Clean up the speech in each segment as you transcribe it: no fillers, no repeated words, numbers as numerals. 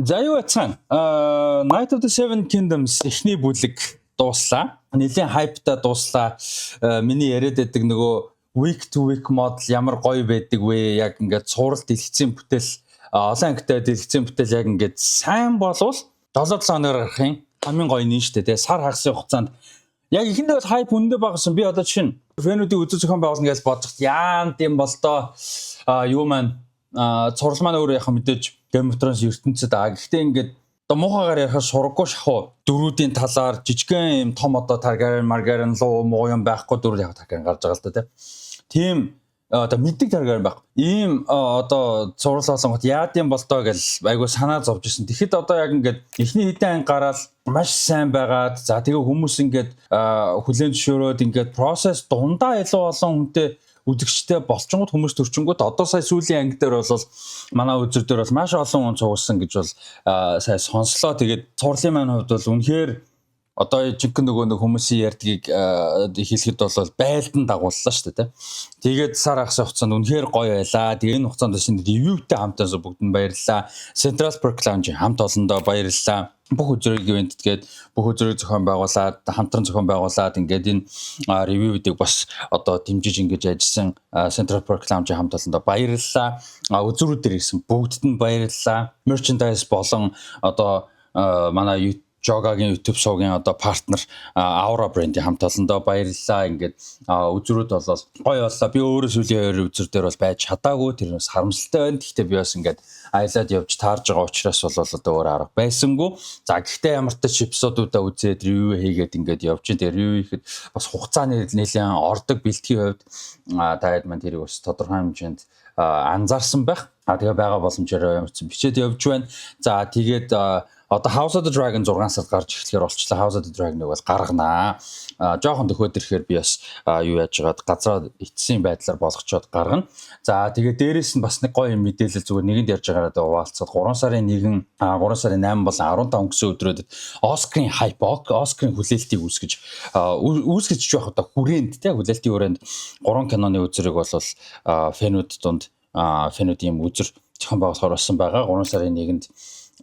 За юу яцхан Night of the Seven Kingdoms эхний бүлэг дууслаа. Нэлийн хайптай дууслаа. Миний яриад байдаг нөгөө week to week model ямар гоё байдаг вэ? Яг ингээд цуврал дэлгэцийн бүтээл олон ангитай дэлгэцийн бүтээл яг ингээд сайн болвол 7-7 хоногор гарахын хамгийн гоё нь шүү дээ. Сар хагасын хугацаанд яг ихэндээ бол хайп өндөө багсан. Би одоо чинь фэнүүдийн үзэл зохион байгуулна гэж бодож яан тийм бол доо юу маань цуврал маань өөрөө яхаа мэдээж Game of Thrones ертөнцид гэхдээ ингээд одоо муухагаар ярихаар сураггүй шахуу дөрүүдийн талаар жижигхэн юм том одоо Targaryen, Margaryen луу муу юм байхгүй дөрүүд яг Targaryen гарч байгаа л да тийм одоо мэддэг Targaryen байхгүй. Ийм одоо цуврал болонгот яад юм бол доо гэж айгу санаа зовж исэн. Тэгэхэд одоо яг ингээд эхний хэдэн анги гараад маш сайн байгаад за тэгээ хүмүүс ингээд хүлээн зөвшөөрөөд ингээд process дундаа илүү олон хүнтэй үзэгчтэй болчингууд хүмүүс төрчингууд одоо сая сүүлийн анги дээр бол манай үзэр дээр бол маш олон хүн цугсан гэж бол сая сонслоо. Тэгээд цувралын маань хувьд бол үнэхээр одоо жинхэнэ нөгөө хүмүүсийн ярьдгийг хэлэхэд бол байлдан дагууллаа шүү дээ. Тэгээд сар ахсан хугацаанд үнэхээр гоё байлаа. Тэгээд энэ хугацаанд шинэ ревьютэй хамтаас бүгд нь баярлалаа. Central Perk Lounge хамт олондоо баярлалаа. Бүх үзрийг ивентэд гээд бүх үзрийг зохион байгуулад хамтран зохион байгуулад ингээд энэ ревьюүүдийг бас одоо дэмжиж ингэж ажилласан Central Perk Lounge хамт олондоо баярлалаа. Үзрүүдээр ирсэн бүгдд нь баярлалаа. Merchandise болон одоо манай Jogaгийн YouTube суугийн одоо партнер Aura брэндийн хамт олондоо баярлалаа. Ингээд үзрүүд бол гоё боллоо. Би өөрөө сүүлийн 2 үзэр дээр бол байж чадаагүй. Тэрнээс харамсалтай байна. Гэхдээ би бас ингээд аялаад явж таарж байгаа учраас бол одоо өөр арга байсангүй. За гэхдээ ямар ч ч эпизодуудаа үзээд ревю хийгээд ингээд явж байгаа. Ревю хийхэд бас хугацааны нэлээд ордог бэлтгэхийн хувьд таад маань тэрийг бас тодорхой хэмжээнд анзаарсан байх. Тэгээ байгаа боломжоор бичээд явж байна. За тэгээд одоо House of the Dragon 6 сард гарч эхлэхээр болчлаа. House of the Dragon-ыг бол гарганаа. Жохон төхөөд ирэхээр би бас юу яаж байгаад газраа ицсэн байдлаар болгочоод гаргана. За тэгээд дээрээс нь бас нэг гоё мэдээлэл зүгээр нэгэнд ярьж байгаараа хуваалцаад 3 сарын 1, 3 сарын 8 болон 15 гэсэн өдрүүдэд Oscar-ын hype, Oscar-ын хүлээлтийг үүсгэж жоох одоо хүрээнд тий хүлээлтийн хүрээнд 3 киноны үзрэг бол фэнүүд дунд фэнүүдийн үзэр зохион байгуулахаар болсон байгаа. 3 сарын 1-нд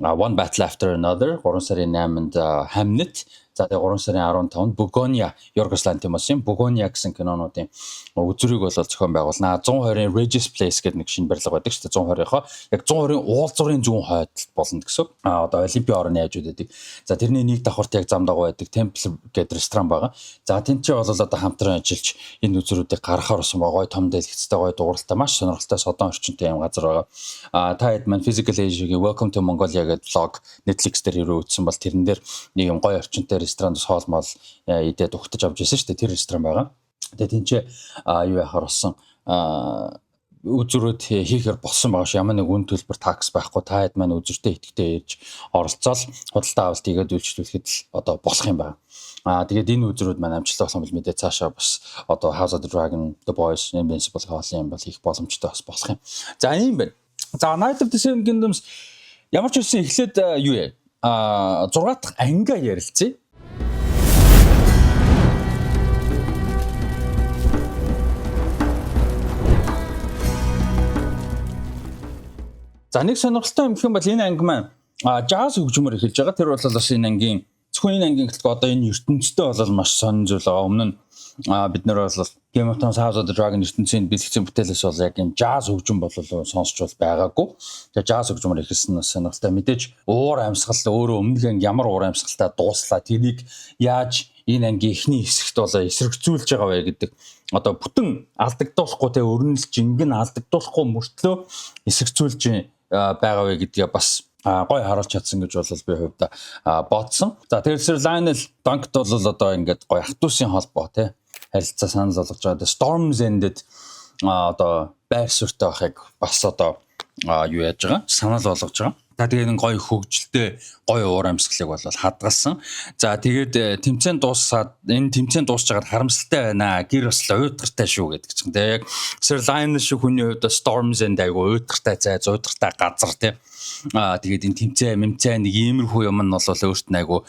One Battle After Another, 3 сарын 8-нд Hamnet, за тэгээ 3 сарын 15-нд Bugonia, Yorgos Lanthimos-ийн Bugonia гэсэн кинонуудын үзрийг бол зохион байгуулнаа. 120-ын Regis Place гэдэг нэг шинэ барилга байдаг шүү дээ. 120-ийнхоо яг 120-ын уулзуурын зүүн хойдолд болно гэсэн. Одоо Олимпийн орны хажууд байдаг. За тэрний нэг давхарт яг зам дагуу байдаг Temple гэдэг ресторан байгаа. За тэнд чи бол одоо хамтран ажиллаж энэ үзрүүдийг гаргахаар болсон байгаа. Гой том дэлгэцтэй гой дууралтай маш сонирхолтой содон орчинтой юм газар байгаа. Та хэд маань Physical Asia-гийн Welcome to Mongolia гэдэг влог Netflix дээр хэрэг үзсэн бол тэрэн дээр нэг юм гой орчинтой ресторанд хоол мол идээд угтаж авч ирсэн шүү дээ. Тэр ресторан байгаа. Тэгээд тэнцээ юу яхаар болсон үзрүүд хийхээр болсон байгаа ш. Ямар нэг үн төлбөр такс байхгүй. Та хэд маань үзэртэй итгэдэг ярьж оролцоол худалдаа авалт хийгээд үйлчлүүлэхэд л одоо болох юм байна. Тэгээд энэ үзрүүд маань амжилттай болсон бол мэдээ цаашаа бас одоо House of the Dragon, The Boys, Invincible хоолын юм бол хийх боломжтой бас болох юм. За ийм байна. За Night of the Seven Kingdoms ямар ч үсэн эхлээд юу яа 6 дахь ангиа ярилцъя. За нэг сонирхолтой юм гэх юм бол энэ анги маань jazz хөгжмөр эхэлж байгаа. Тэр бол бас энэ ангийн зөвхөн энэ ангийн гэлтэг одоо энэ ертөнцтэй бол маш сонир зүйл байгаа. Өмнө нь бид нэр бол Game of Thrones, House of the Dragon ертөнцийн бэлтгэсэн бүтээлээс бол яг юм jazz хөгжим болол сонсч бол байгаагүй. Тэгээ jazz хөгжмөр эхэлсэн нь сонирхолтой. Мэдээж уур амьсгал өөрөө өмнөх анги ямар уур амьсгалтай дууслаа. Тэрийг яаж энэ ангийн эхний хэсэгт бол эсрэгцүүлж байгаа вэ гэдэг одоо бүтэн алдагдуулахгүй те өрнөлж ингэн алдагдуулахгүй мөртлөө эсрэгцүүлж байгаа вэ гэдгээ бас гой харуулж чадсан гэж бол би хувьдаа бодсон. За тэгэхээр Lionel Dunkт бол одоо ингээд гой ах トゥ усын холбоо те харилцаа санал болгож байгаа. Storm's End-д одоо байр суурьтай байхыг бас одоо юу яаж байгаа санал болгож байгаа. За тэгээд энэ гой хөгжилтэй гой уур амьсгалыг бол хадгалсан. За тэгээд тэмцээн дуусаад энэ тэмцээн дуусж байгаад харамсалтай байна. Гэр бас уйдгартай шүү гэдэг чинь. Тэгээд яг Sir Lionel шиг хүний хувьд Storm's End айгу уйдгартай зайз уйдгартай газар тий. Тэгээд энэ тэмцээн нэг иймэрхүү юм нь бол өөрт нь айгу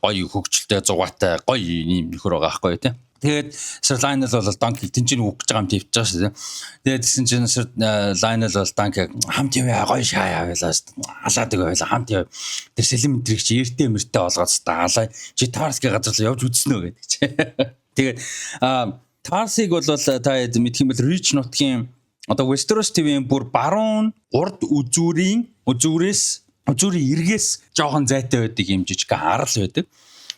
гой хөгжилтэй зугаатай гой ийм нөхөр байгаа байхгүй тий. Тэгээд Sir Lionel бол Dunk-ийг тэнцэн үгж байгаа юм тийвч байгаа шүү дээ. Тэгээд тэгсэн чинь Sir Lionel бол Dunk-ийг хамт яваа гоё шаа яваалаа шүү дээ. Алаад байла хамт яв. Тэр сэлэмтрийг чи эртээ мэртээ олгоод алаа. Чи Tarski газар л явж үзсэн үү гэдэг чи. Тэгээд Tarsi-г бол та мэдх юм бол Reach нутгийн одоо Westeros TV-ийн бүр баруун урд үзүүрийн эргээс жоохон зайтай байдаг юм жижиг арал байдаг.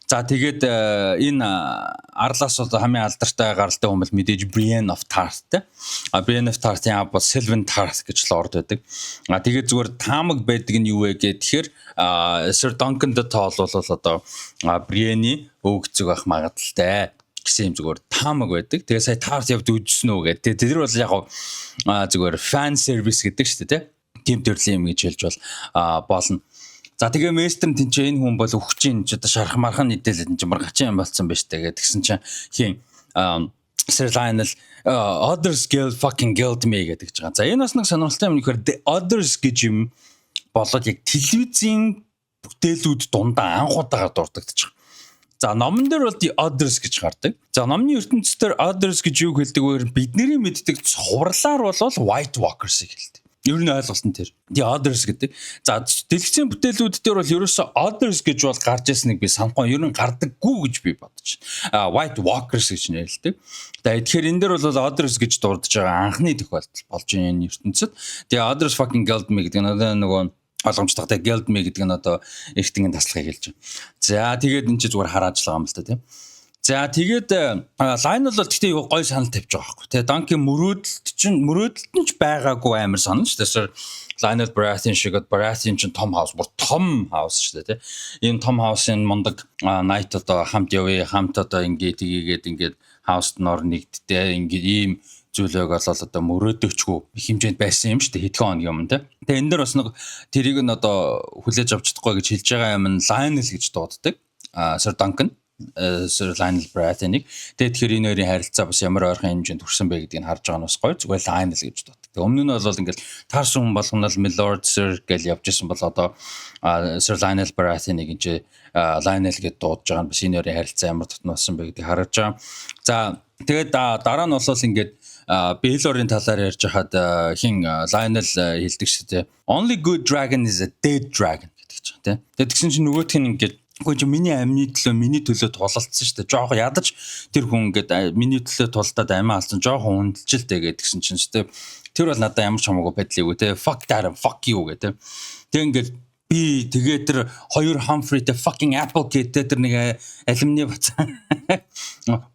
За тэгээд энэ арлаас бол хамгийн алдартай гаралтай хүн бол мэдээж Brienne of Tarth. Brienne of Tarth-ийн аав бол Sylvan Tarth гэж лорд байдаг. Тэгээд зүгээр таамаг байдаг нь юу вэ гэхээр Sir Duncan the Tall бол одоо Brienne-ийн өвгцөг байх магадaltaй гэсэн юм зүгээр таамаг байдаг. Тэгээ сая Tarth явд үзсэн үү гэдэг. Тэр бол яг зүгээр fan service гэдэг шүү дээ, тийм төрлийн юм гэж хэлж болно. За тэгээ Western тэнцээ энэ хүн бол өгчин ч одоо шарах мархан нийтэлээд энэ маргачин юм болсон байж таа гэдгсэн чинь хин Sir Lionel others fucking guilt me гэдэг ч байгаа. За энэ бас нэг сонирхолтой юм нөхөр the others гэж юм болоод яг телевизийн бүтээлүүд дундаа анхудаага дурддагдчих. За номон дээр бол the others гэж гардаг. За номны ертөнцийн others гэж юу хэлдэг вэ? Бидний мэддэг цувралаар бол White Walkers-ыг хэлдэг. Ер нь ойлголт нь тэр. The others гэдэг. За дэлгэцийн бүтээлүүд дээр бол ерөөсөө others гэж бол гарч ирснийг би санахгүй. Ер нь гардаггүй гэж би бодож байна. White Walkers гэж нэрлэдэг. Тэгэхээр энэ дээр бол others гэж дурдж байгаа анхны тохиолдол болж байна энэ ертөнцид. Тэгээ others fucking guilt me гэдэг нь нөгөө ойлгомжтойгтой guilt me гэдэг нь одоо эртнгийн тасалгыг хэлж байна. За тэгээд энэ ч зүгээр хараажлага юм л та тийм. За тэгээд Lionel бол гэхдээ гой санал тавьж байгаа байхгүй. Тэгээ Dunk-ийн мөрөөдөлт нь ч байгаагүй амар санал шүү дээ. Lionel Baratheon шиг Baratheon чинь том хаус шүү дээ тий. Энэ том хаусын мундаг Night одоо хамт явъя, хамт одоо ингээд хауст нор нэгдтэй ингээд ийм зүйлээг бол одоо мөрөөдөөчгүй их хэмжээнд байсан юм шүү дээ. Хэдхэн хоног юм тий. Тэгээ энэ дэр бас нэг тэрийг нь одоо хүлээж авч чадахгүй гэж хэлж байгаа юм нь Lionel гэж дууддаг. Sir Duncan Sir Lionel Baratheon-ыг. Тэгэхээр энэ хоёрын харилцаа бас ямар ойрхон хэмжээнд хүрсэн бэ гэдгийг харж байгаа нь бас гоё. Зүгээр Lionel гэж дууддаг. Өмнө нь бол ингээл таарсан хүн болгоно л Milord Sir гэж явж исэн бол одоо Sir Lionel Baratheon-ыг энэ Lionel гэж дуудаж байгаа нь бас энэ хоёрын харилцаа ямар тотно болсон бэ гэдгийг харж байгаа. За тэгээд дараа нь бол ингээд Baelor-ын талаар ярьж хахад хин Lionel хэлдэг шүү дээ. Only good dragon is a dead dragon гэдэг чинь тий. Тэгээд тэгсэн чинь нөгөөх нь ингээд үгүй миний амны төлөө тулалдсан шүү дээ. Жохон ядаж тэр хүн ингээд миний төлөө тулдаад амиа алсан жохон хүндэлжэлтэй гэдгсэн чинь шүү дээ. Тэр бол надад ямар ч хамаагүй байдлыг те fuck that fuck you гэдэг. Тэг ингээд би тэгээ тэр хоёр Humphrey-тэй fucking apple гэдэг тэр нэг алимны бацаа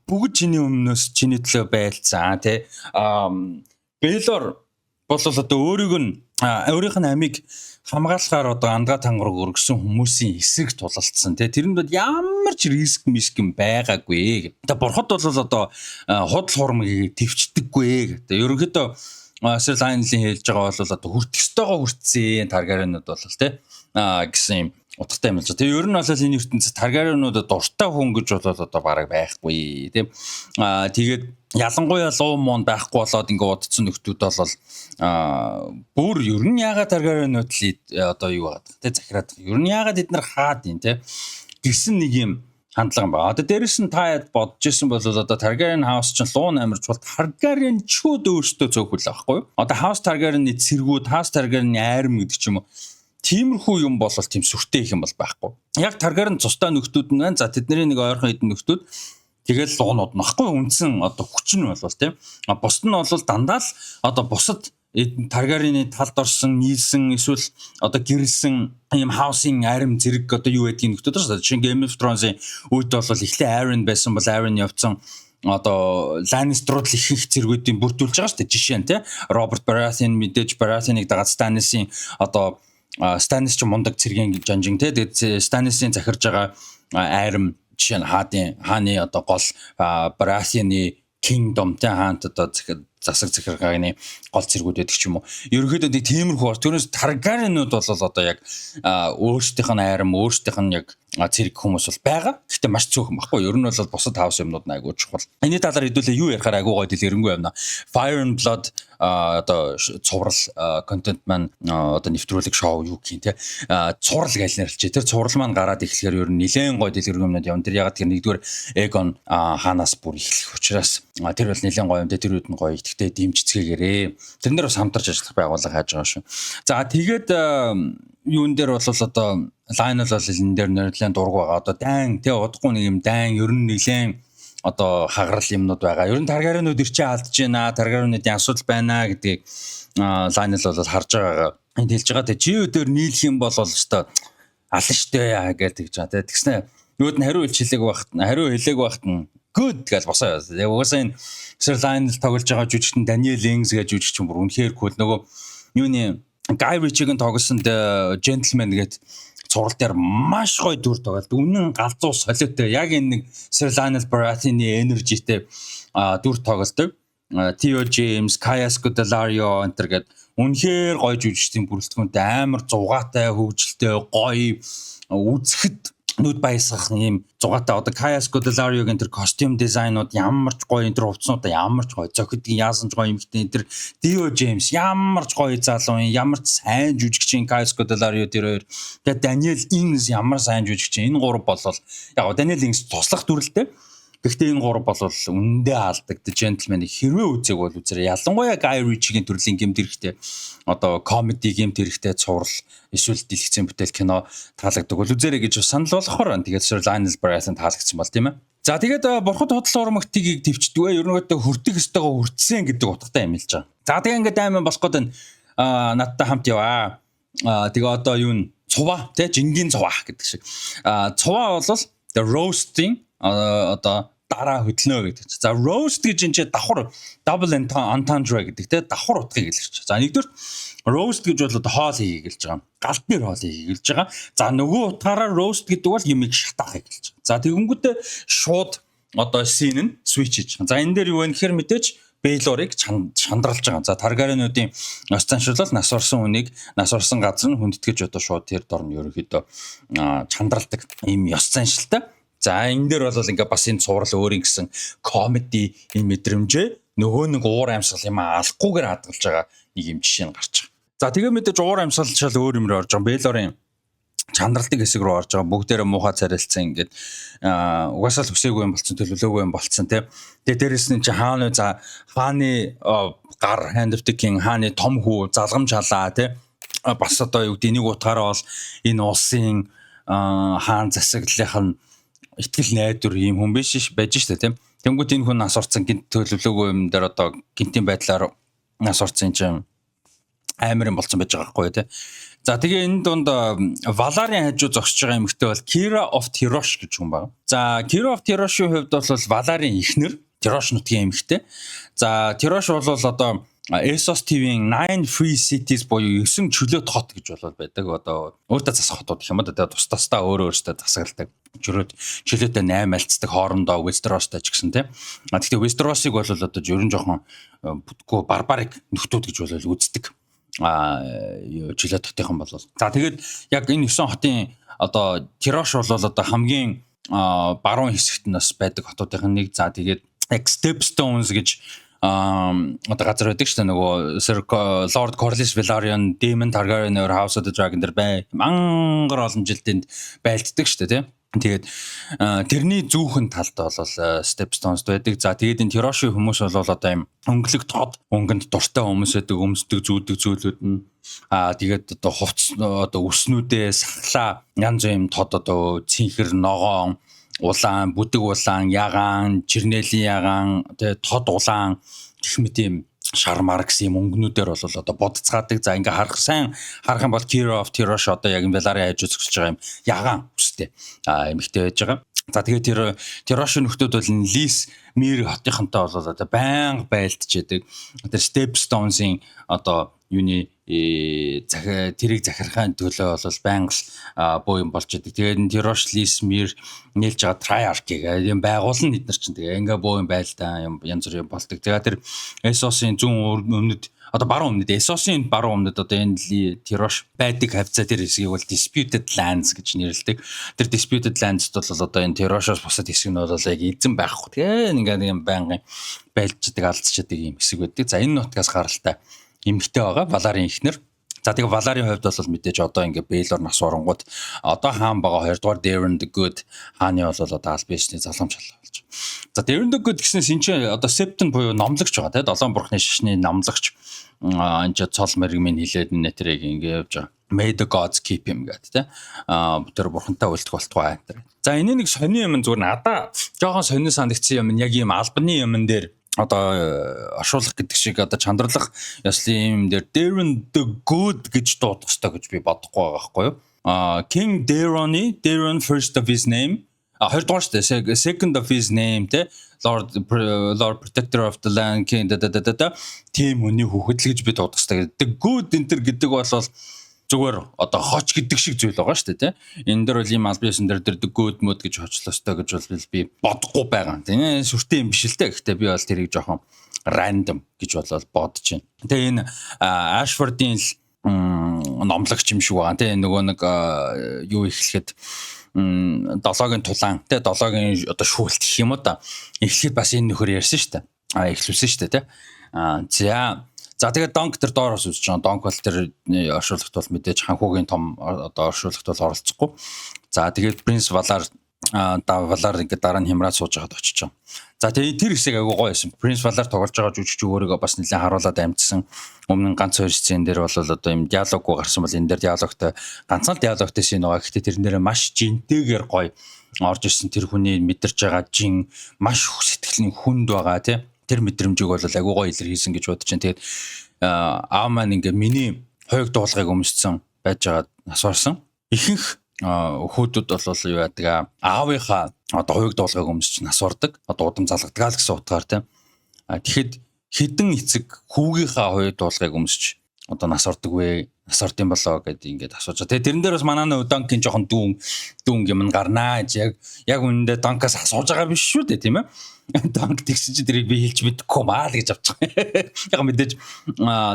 бүгд чиний өмнөөс чиний төлөө байлцсан те. Baelor бол одоо өөрийнх нь амийг хамгаалахаар одоо андгаа тангараг өргөсөн хүмүүсийн эсрэг тулалдсан тий. Тэрэнд ямар ч риск юм байгаагүй. Тэгээ бурхад бол одоо худал хуурмыг твчдэггүй. Тэгээ ерөнхийдөө Sir Lionel-ийн хэлж байгаа бол одоо хүртэх ёстойгоо хүртсэн Targaryen-ууд бол тий гэсэн юм утгатай юм л. Тэгээ ер нь бол энэ ертөнцид Targaryen-уудад дуртай хүн гэж бол одоо бараг байхгүй тий. Тэгээд ялангуяа луу муун байхгүй болоод ингээ удцсан нөхдүүд бол бүр ер нь яагаад Targaryen-ууд одоо юу байгаа те захираад ер нь яагаад эднэр хаад юм те гэсэн нэг юм хандлага юм байна. Одоо дээрэс нь та бодож исэн бол одоо Targaryen House чинь луун амирч бол Targaryen чүүд өөртөө цөөхөл байхгүй юу? Одоо House Targaryen-ийн цэргүүд, House Targaryen-ийн айрам гэдэг ч юм уу. Тиймэрхүү юм бол тийм сүртэй их юм бол байхгүй. Яг Targaryen цустай нөхдүүд нь байна. За тэдний нэг ойрхон хэдэн нөхдүүд тэгэл луунууд нөхгүй үндсэн одоо хүч нь бол тийм. Бусд нь бол дандаа л одоо бусад Targaryen-ийн талд орсон, нийлсэн эсвэл одоо гэрэлсэн ийм хаусийн арим зэрэг одоо юу байдгийг нөхдүүд байна. Жишээ нь Game of Thrones-ийн үед бол эхлээ Arryn байсан бол Arryn явцсан одоо Lannister-ууд л их зэргүүдийн бүрдүүлж байгаа шүү дээ. Жишээ нь тийм. Robert Baratheon мэдээж Baratheon-ыг дагаад Stannis-ийн одоо Stannis ч мундаг цэргийн жанжин те тэгээд Stannis-ийн захирж байгаа айрам жишээ нь хааны одоо гол Baratheon-ы kingdom те хаант одоо засаг захиргааны гол зэргүүд байдаг ч юм уу. Ерөнхийдөө тиймэрхүү төрөөс Таргариенууд бол одоо яг өөрсдийнх нь айрам, өөрсдийнх нь яг зэрэг хүмүүс бол байгаа. Гэхдээ маш цөөхөн баггүй. Ер нь бол бусад хаус юмнууд нь айгүй чухал. Энэний талаар хэдүүлээ юу ярихаар айгүй гой дэлгэрэнгүй байна. Fire and Blood одоо цуврал контент маань одоо нэвтрүүлэг шоу юу гэх юм те цуврал гэж нэрлэж. Тэр цуврал маань гараад эхлэхээр ер нь нэлээд гой дэлгэрэнгүй юмнууд явна. Тэр ягаад гэхээр нэгдүгээр Egon хаанаас бүр эхлэх учраас тэр бол нэлээд гоё юм те тэр үед нь гоё. Гэхдээ дэмжицгээгээрээ тэрнэр бас хамтарч ажиллах байгууллага хайж байгаа шүү. За тэгээд юун дээр бол одоо Lionel бол энэ дээр нэлээд дург байгаа. Одоо дайн тий удахгүй нэг юм дайн ер нь нэлээд одоо хагарал юмнууд байгаа. Ер нь Таргариенууд ирчээ алдж байна. Таргариенуудын асуудал байна гэдгийг Lionel бол харж байгаа. Энд хэлж байгаа тий чи өдөр нийлэх юм бол өстой алан штэ гэдэг гэж байгаа. Тэгснэ нүүд нь хариу хэлээг багт нь good гэж босоо. Угаасаа энэ Lionel тоглож байгаа жүжигчин Daniel Ings гэж жүжигчин бүр үнэхээр cool. Нөгөө юуны Guy Ritchie-гийн тоглосон Gentleman гэдэг цуврал дээр маш гоё дүр тоглолт. Үнэн галзуу солиотой. Яг энэ нэг Lionel Baratheon-ы энержитэй дүр тоглолт. Theo James, Kaya Scodelario энтер гэдэг үнэхээр гоё жүжигчдийн бүрэлдэхүүнтэй амар зугаатай, хөгжилтэй, гоё үзэхэд нүд баясгах юм зугаатай. Одоо Kaya Scodelario-гийн тэр костюм дизайнууд ямар ч гоё, энэ тэр хувцснууд ямар ч гоё, зохидгийн яасан ч гоё юм гэдэг. Тэр Theo James ямар ч гоё залуу юм, ямар ч сайн жүжигчин Kaya Scodelario тэр хоёр. Тэгээд Daniel Ings ямар сайн жүжигчин. Энэ гурав болол яг Daniel Ings туслах дүрлэлтэй. Гэхдээ энэ гурав бол үндэ хаалдаг Gentleman хэрвээ үзег бол үзэрэй. Ялангуяа Guy Ritchie-гийн төрлийн гэмт хэрэгтэй одоо комеди гэмт хэрэгтэй цуврал эсвэл дэлгэцэн бүтээл кино таалагддаг бол үзэрэй гэж санал болгохоор. Тэгээд Lionel Baratheon таалагдсан бол тийм ээ. За тэгээд бурхад худлаа урмагтгийг төвчдгөө ерөнхийдөө хүртэх ёстойгоо хүртсэн гэдэг утгатай юм хэлж байгаа. За тэгээд ингээд аймаа болох гээд надтай хамт яваа. Тэгээ одоо юу н цуваа тий жингийн цуваа гэдэг шиг. Цуваа бол the roasting одоо дараа хөдлөнө гэдэг. За roast гэж энэ давхар double entendre гэдэг те давхар утгыг хэлж байгаа. За нэгдүгээр roast гэж бол одоо хоол хийхийг хэлж байгаа. Галт нэр хоол хийхийг хэлж байгаа. За нөгөө утгаараа roast гэдэг бол юмыг шатаахыг хэлж байгаа. За тэгэнгүүтээ шууд одоо scene нь switch хийж байгаа. За энэ дээр юу вэ гэхээр мэдээж Baelor-ыг шандралж байгаа. За Targaryen-уудын нас заншуулал нас орсон хүнийг нас орсон газар нь хүндэтгэж одоо шууд тэр дор нь ерөөхдөө чандралдаг ийм ёс заншилтай. За энэ дээр бол ингээ бас энэ цуврал өөрийн гэсэн комеди юм мэдрэмжээ нөгөө нэг уур амьсгал юм алахгүйгээр хадгалж байгаа нэг юм жишээ нь гарч байгаа. За тэгээ мэдээж уур амьсгал шал өөр юмроо орж байгаа. Baelor-ын чандралдаг хэсэг рүү орж байгаа. Бүгдээрээ муухай царилцсан ингээд угаасаа л хүсээгүй юм болцсон, төлөвлөөгүй юм болцсон тий. Тэгээ дээрэс нь чи хааны гар Hand of the King хааны том хүү залгамж халаа тий. Бас одоо юу гэдэг энийг утгаараа бол энэ улсын хаан засаглалынх нь итгэл найдвар ийм хүн биш байж штэ тийм. Тэнгүүд энэ хүн нас орсон гинт төлөвлөгөө юм дээр одоо гинтийн байдлаар нас орсон юм амар юм болсон байж байгаа байхгүй тий. За тэгээ энэ дунд Valerian хажуу зогсож байгаа эмэгтэй бол Kira of Tyrosh гэж хүн байна. За Kira of Tyrosh-ийн хувьд бол Valerian эхнэр Tyrosh нутгийн эмэгтэй. За Tyrosh бол одоо Essos TV-ийн 9 Free Cities буюу 9 чөлөөт хот гэж болоод байдаг. Одоо өөртөө засах хотууд гэх юм да. Тэгээ тусдаа өөрөөсөө засагладаг. Чөлөөтэй 8 альцдаг хоорондоо Westeros-тай ч гэсэн тийм. Гэхдээ Westeros-ыг бол одоо ерөн жоохон бүтггүй барбарик нөхдүүд гэж бол үздэг. Чөлөөт хотынхан бол. За тэгээд яг энэ 9 хотын одоо Tyrosh бол одоо хамгийн баруун хэсэгт нь бас байдаг хотуудын нэг. За тэгээд Stepstones гэж одоо газар байдаг шүү дээ нөгөө Lord Corlys Velaryon, Daemon Targaryen or House of the Dragon дээр мангар олон жилдээ байлддаг шүү дээ тийм. Тэгээд тэрний зүүхэн талд бол Stepstones байдаг. За тэгээд энэ Tyrosh-ийн хүмүүс бол одоо юм өнгөлөг тод өнгөнд дуртай хүмүүс байдаг, өмсдөг зүүдэг зүйлүүд нь тэгээд одоо хувцс одоо өснүүдээ сахлаа янз бүрийн тод одоо цэнхэр ногоон улаан, бүдэг улаан, ягаан, жирнэлийн ягаан, тэгээ тод улаан гэх мэт юм шармар гэсэн юм өнгөнүүдээр бол одоо бодцгаадаг. За ингээ сайн харах юм бол Kira of Tyrosh одоо яг энэ Velaryon хажуу зогсож байгаа юм ягаан үстэй эмэгтэй байж байгаа. За тэгээд тэр Tyrosh нөхдүүд бол Lys Myr хотынхантай бол одоо байнга байлдж яадаг. Тэр Stepstones-ийн одоо юуны тэрийг захирахын төлөө бол байнга боо юм болж идэг. Тэгээд энэ Тирош Лисмир нээлж байгаа Triarch гэх юм байгуулна эдгээр чинь тэгээ ингээ боо юм байл та юм янз бүрийн болдог. Тэгээд тэр Essos-ын зүүн өмнөд одоо баруун өмнөд Essos-ын баруун өмнөд одоо энэ Тирош байдаг хавцаа тэр хэсгийг бол Disputed Lands гэж нэрлэдэг. Тэр Disputed Lands-д бол одоо энэ Тирошоос бусад хэсэг нь бол яг эзэн байхгүй. Тэгээ ингээ юм байнгын байлждаг алдчихдаг юм хэсэг байдаг. За энэ нутгаас гаралтай эмгтэй байгаа Валарын ихнэр. За тэгээ Валарын хувьд бол мэдээж одоо ингээ Бейлор нас урангууд одоо хаан байгаа 2 дугаар Darren the Good хааны бол одоо аль бишний заламж халаа болж. За Darren the Good гэснээс энэ чинь одоо Septon буюу номлогч байгаа те 7 бурхны шишний номлогч энэ ч цол мэрэгмийн хилээд нэтэрийг ингээ явж байгаа. May the gods keep him гэдэг те тэр бурхантай үлдэх болтугай энэ. За энэ нэг сони юм зүгээр надаа жоохон сони санагдсан юм яг ийм албаны юмн дээр одоо ашуулах гэдэг шиг одоо чандралах яслын юм дээр Darren the Good гэж дуудах хэрэгтэй гэж би бодохгүй байгаа байхгүй юу. King Darren first of his name 2 дугаар шүү дээ second of his name те Lord Protector of the Land King тийм хүний хүүхэд л гэж би дуудах хэрэгтэй. The Good энэ төр гэдэг бол зүгээр одоо хоч гэдэг шиг зүйл байгаа шүү дээ тий. Энэ дөр бол ийм албасын дээр the good mood гэж хочлоостой гэж бол би бодохгүй байгаа. Тэгээ сүртэй юм биш л дээ. Гэхдээ би бол тэрийг жоохон random гэж болол бодож байна. Тэгээ энэ Ashford-ийн номлогч юм шиг байгаа тий. Нөгөө нэг юу эхлэхэд 7-гийн тулаан тий 7-гийн одоо шүүлт гэх юм уу да. Эхлэхэд бас энэ нөхөр ярьсан шүү дээ. Эхлүүлсэн шүү дээ тий. За тэгээд Donk тэр доороос үзэж байгаа. Donk бол тэр оршуулгад бол мэдээж ханхуугийн том одоо оршуулгад бол оролцохгүй. За тэгээд Prince Valar ингээд дараа нь хямраад сууж байгаад очиж байгаа. За тэгээд тэр хэсэг агай гоё байсан. Prince Valar тоглож байгаа жүжигч өөрийгөө бас нэлээд харуулад амжсан. Өмнө ганц 2 сцен дээр бол одоо ийм диалоггүй гарсан бол энэ дээр диалогтой ганцхан диалогтой шин байгаа. Гэхдээ тэрнээр маш жинтэйгээр гоё орж ирсэн. Тэр хүний мэдэрч байгаа жин маш сэтгэлийн хүнд байгаа тий. Тэр мэдрэмжийг бол агай гоё илэрхийлсэн гэж бодож байна. Тэгээд аав маань ингээ миний хойг дуулгыг өмссөн байж байгаа асуурсан. Ихэнх хүүхдүүд бол юу яадаг аавынхаа одоо хойг дуулгыг өмсч насурдаг. Одоо удам залгадаг л гэсэн утгаар тийм. Тэгэхэд хідэн эцэг хүүгийнхаа хойг дуулгыг өмсч одоо насурдаг вэ? Насурдсан болоо гэдэг ингээд асууж. Тэгээ тэрэн дээр бас манай Donk-ийн жоохон дүүн юм гарнаа гэж яг үнэндээ Donk-аас асууж байгаа биш шүү дээ тийм ээ. Donk тэгсэн чи тэрийг би хэлж мэдэхгүй маа л гэж авч байгаа. Яг мэдээж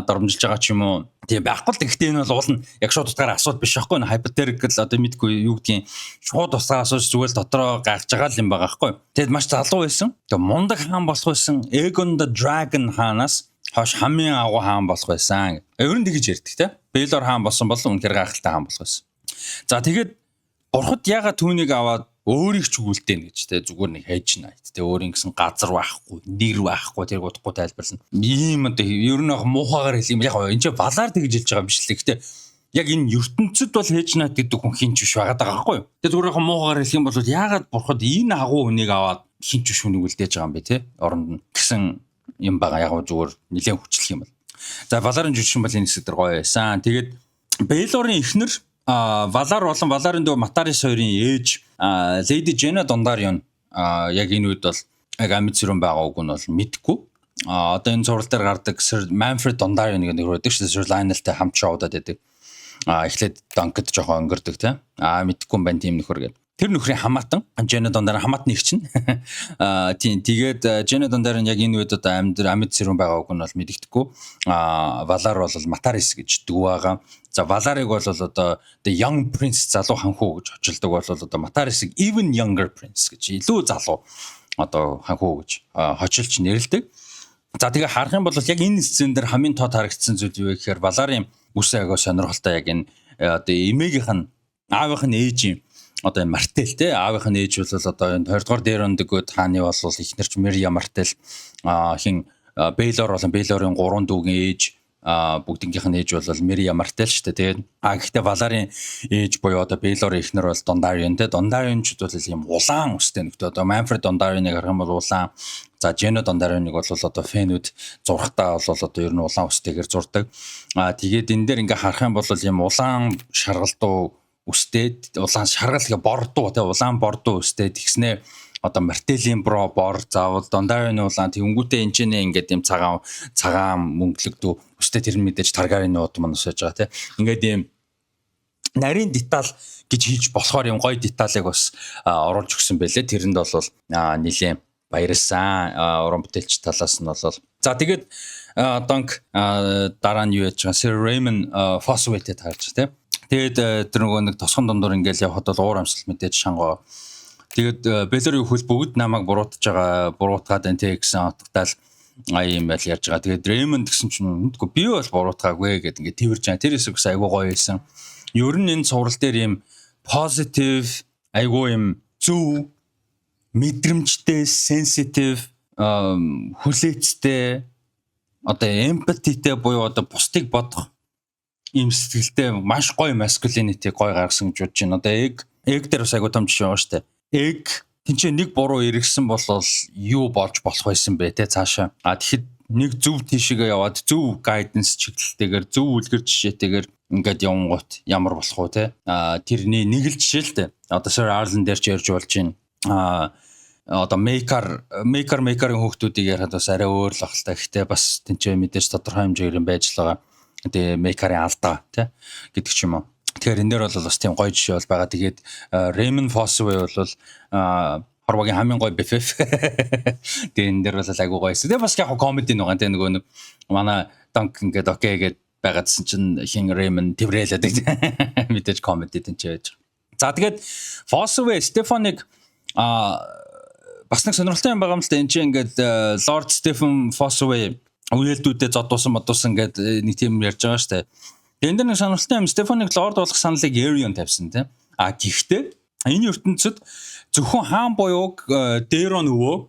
дормжилж байгаа ч юм уу. Тийм байхгүй л гэхдээ энэ бол уулна яг шууд утгаараа асууд биш байхгүй нэ hypothetical одоо мэдгүй юу гэдгийг шууд утгаараа асууж зүгээр л дотроо гарч байгаа юм байгаа байхгүй. Тэгэд маш залуу байсан. Тэгээ мундаг хаан болох байсан. Aegon the Dragon хаанаас хойш хамгийн агуу хаан болох байсан. Ер нь тэгж ярьдаг те. Baelor хаан болсон бол үнэхээр гайхалтай хаан болох байсан. За тэгээд бурхад яга түүнийг аваад өөрийг ч үгүүлдэг гэж те зүгээр нэг хайж наа. Тэ өөрийн гэсэн газар байхгүй, нэр байхгүй тэр удахгүй тайлбарлана. Ийм одоо ер нь муухагаар хэлэх юм яг энэ ч Valar тэгж хэлж байгаа юм биш л. Гэхдээ яг энэ ертөнцид бол хайж наа гэдэг хүн хинч биш байгаа байхгүй юу? Тэ зүгээр муухагаар хэлэх юм бол яагаад бурхад энэ агуу хүнийг аваад хинч биш хүнийг үлдээж байгаа юм бэ те? Оронд нь гэсэн юм байгаа яг зүгээр нэлээд хүчлэх юм бол. За Valar-ын жүжигчин бол энэ хэсэг дээр гоё байсан. Тэгээд Baelor-ын эхнэр Valar болон Valar-ын дөө Mataris хоёрын ээж Lady Jaina Dondarrion яг энэ үед бол яг амьд сүрэн байгаа үг нь бол мэдэхгүй. Одоо энэ зураг дээр гардаг Sir Manfred Dondarrion гэдэг нэр байдаг шүү дээ. Sir Lionel-тай хамт шоудаад байдаг. Эхлээд Donk-д жоохон өнгөрдөг тийм. Мэдэхгүй юм байна тийм нөхөр гэдэг. Тэр нөхрийн хамаатан Jaina Dondarrion хамаатны их чинь. Тийм тэгээд Jaina Dondarrion яг энэ үед одоо амьд сүрэн байгаа үг нь бол мэдэгдэхгүй. Valar бол Mataris гэж дүү байгаа. За Valar-ыг бол одоо the young prince залуу ханхуу гэж очилдог бол одоо Mataris-ыг even younger prince гэж илүү залуу одоо ханхуу гэж хочилж нэрлэдэг. За тэгээ харах юм бол яг энэ сцен дээр хамгийн тод харагдсан зүйл юу вэ гэхээр Valar-ын үс агай сонирхолтой яг энэ одоо эмээгийнх нь аавынх нь ээжийн одоо Martell те аавынх нь ээж бол одоо энэ 2 дугаар Darren the Good хааны бол ихнэрч Mirya Martell хин Baelor болон Baelor-ын 3 дүүгийн ээж бүгднгийнх нь ээж бол Mirya Martell шүү дээ. Тэгээд гэхдээ Valar-ын ээж буюу одоо Baelor-ын эхнэр бол Dondarrion те Dondarrion-чуд бол ийм улаан өстэй нөхдөд одоо Manfred Dondarrion-ыг харах юм бол улаан. За Jaina Dondarrion-ыг бол одоо фэнүүд зурхтаа бол одоо ер нь улаан өстэйгээр зурдаг. Тэгээд энэ дээр ингээ харах юм бол ийм улаан шаргалдуу үстэй улаан шаргал бордуу те улаан бордуу үстэй тэгснэ одоо Martell-ийн бор заавал Dondarrion улаан тэнгүүтээ энэчнээ ингээд юм цагаан мөнгөлөгдөө Өстэй тэр нь мэдээж Targaryen нууд маань өсөж байгаа тий. Ингээд ийм нарийн деталь гэж хийж болохоор юм гоё деталийг бас оруулж өгсөн байлээ. Тэрэнд бол нэлээд баярлсан. Уран бүтээлч талаас нь бол за тэгээд Донк дараа нь юу яаж байгаа Sir Raymond Fossoway-тэй таарч тий. Тэгээд тэр нөгөө нэг тосгон дундуур ингээл явхад бол уур амьсгал мэдээж шангоо. Тэгээд Беллерийн хөл бүгд намайг буруутгаад энэ тий гэсэн утгатай ийм байл ярьж байгаа. Тэгээд Raymond гэсэн чинь үндгүй би бол буруутгаагүй гэдэг ингээд тэрж байгаа. Тэр хэсэг бас айгүй гоё байсан. Ер нь энэ цуврал дээр ийм positive айгүй ийм зөв мэдрэмжтэй, sensitive хүлээцтэй одоо empathyтэй буюу одоо бусдыг бодох ийм сэтгэлтэй маш гоё masculinity гоё гаргасан гэж бодож байна. Одоо egg дээр бас айгуу том жишээ байгаа шүү дээ. Egg тэнцээ нэг буруу эргэсэн бол юу болж болох байсан бэ те цаашаа. Тэгэхэд нэг зөв тийшээгээ яваад зөв guidance чиглэлтэйгээр зөв үлгэр жишээтэйгээр ингээд явангуут ямар болох вэ те. Тэрний нэг л жишээ л дээ. Одоо Sir Arlen дээр ч ярьж болж байна. Одоо maker-ийн хүүхдүүдийг ярихад бас арай өөр л ахaltaа. Гэхдээ бас тэнцээ мэдээж тодорхой хэмжээгээр байж л байгаа. Тэгээ maker-ийн алдаа тий гэдэг ч юм уу. Тэгэхээр энэ дээр бол бас тийм гоё жишээ бол байгаа. Тэгээд Raymond Fossoway бол хорвогийн хамгийн гоё BFF. Тэгээ энэ дээр бол айгуу гоё. Тэгээ бас яг comedy нэг тий нөгөө нэг манай Dunk ингээд окей гэд байгаадсэн чинь хин Raymond тэврээлээд мэдээж comedy тэнцээ байж. За тэгээд Fossoway Stephen-ыг бас нэг сонирхолтой юм байгаа юм л да. Энд чинь ингээд Lord Stephen Fossoway үеэлдүүдэд зодуусан ингээд нэг тийм ярьж байгаа шүү дээ. Энд дээр нэг сонирхолтой юм Stephen-ыг Lord болох саналыг Aerion тавьсан тийм. Гэхдээ энэ ертөнцид зөвхөн хаан буюуг Daeron өвөө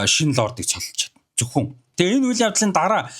шинэ Lord-ыг цолж чадна. Зөвхөн. Тэгээ энэ үйл явдлын дараа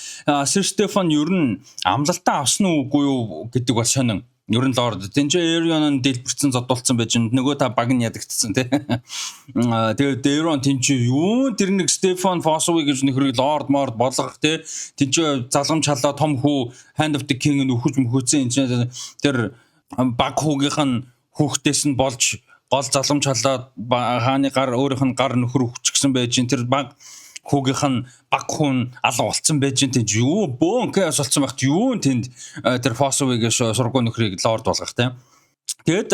Sir Stephen ер нь амлалтаа авсан уугүй юу гэдэг бол сонин. Ер нь Lord тэнцээ Aerion-ын дэлбэрсэн зодуулсан байж нөгөө та баг нь ядагдсан тий. Тэгээд Daeron тэнцээ юу тэр нэг Stephen Fossoway гэж нөхрийг Lord Mord болгох тий. Тэнцээ залгамж халаа том хүү Hand of the King нь өхөж мөхөцсөн энэ тэр баг хүүгийнх нь хүүхдээс нь болж гол залгамж халаа хааны гар өөрийнх нь гар нөхөр өгчихсэн байж тэр баг хүүгийнх нь баг хүн алга болцсон байж энэ юу бөөнкээс болцсон багт юу тэнд тэр Fossoway-гийн сургуу нөхрийг Lord болгох тийм. Тэгэд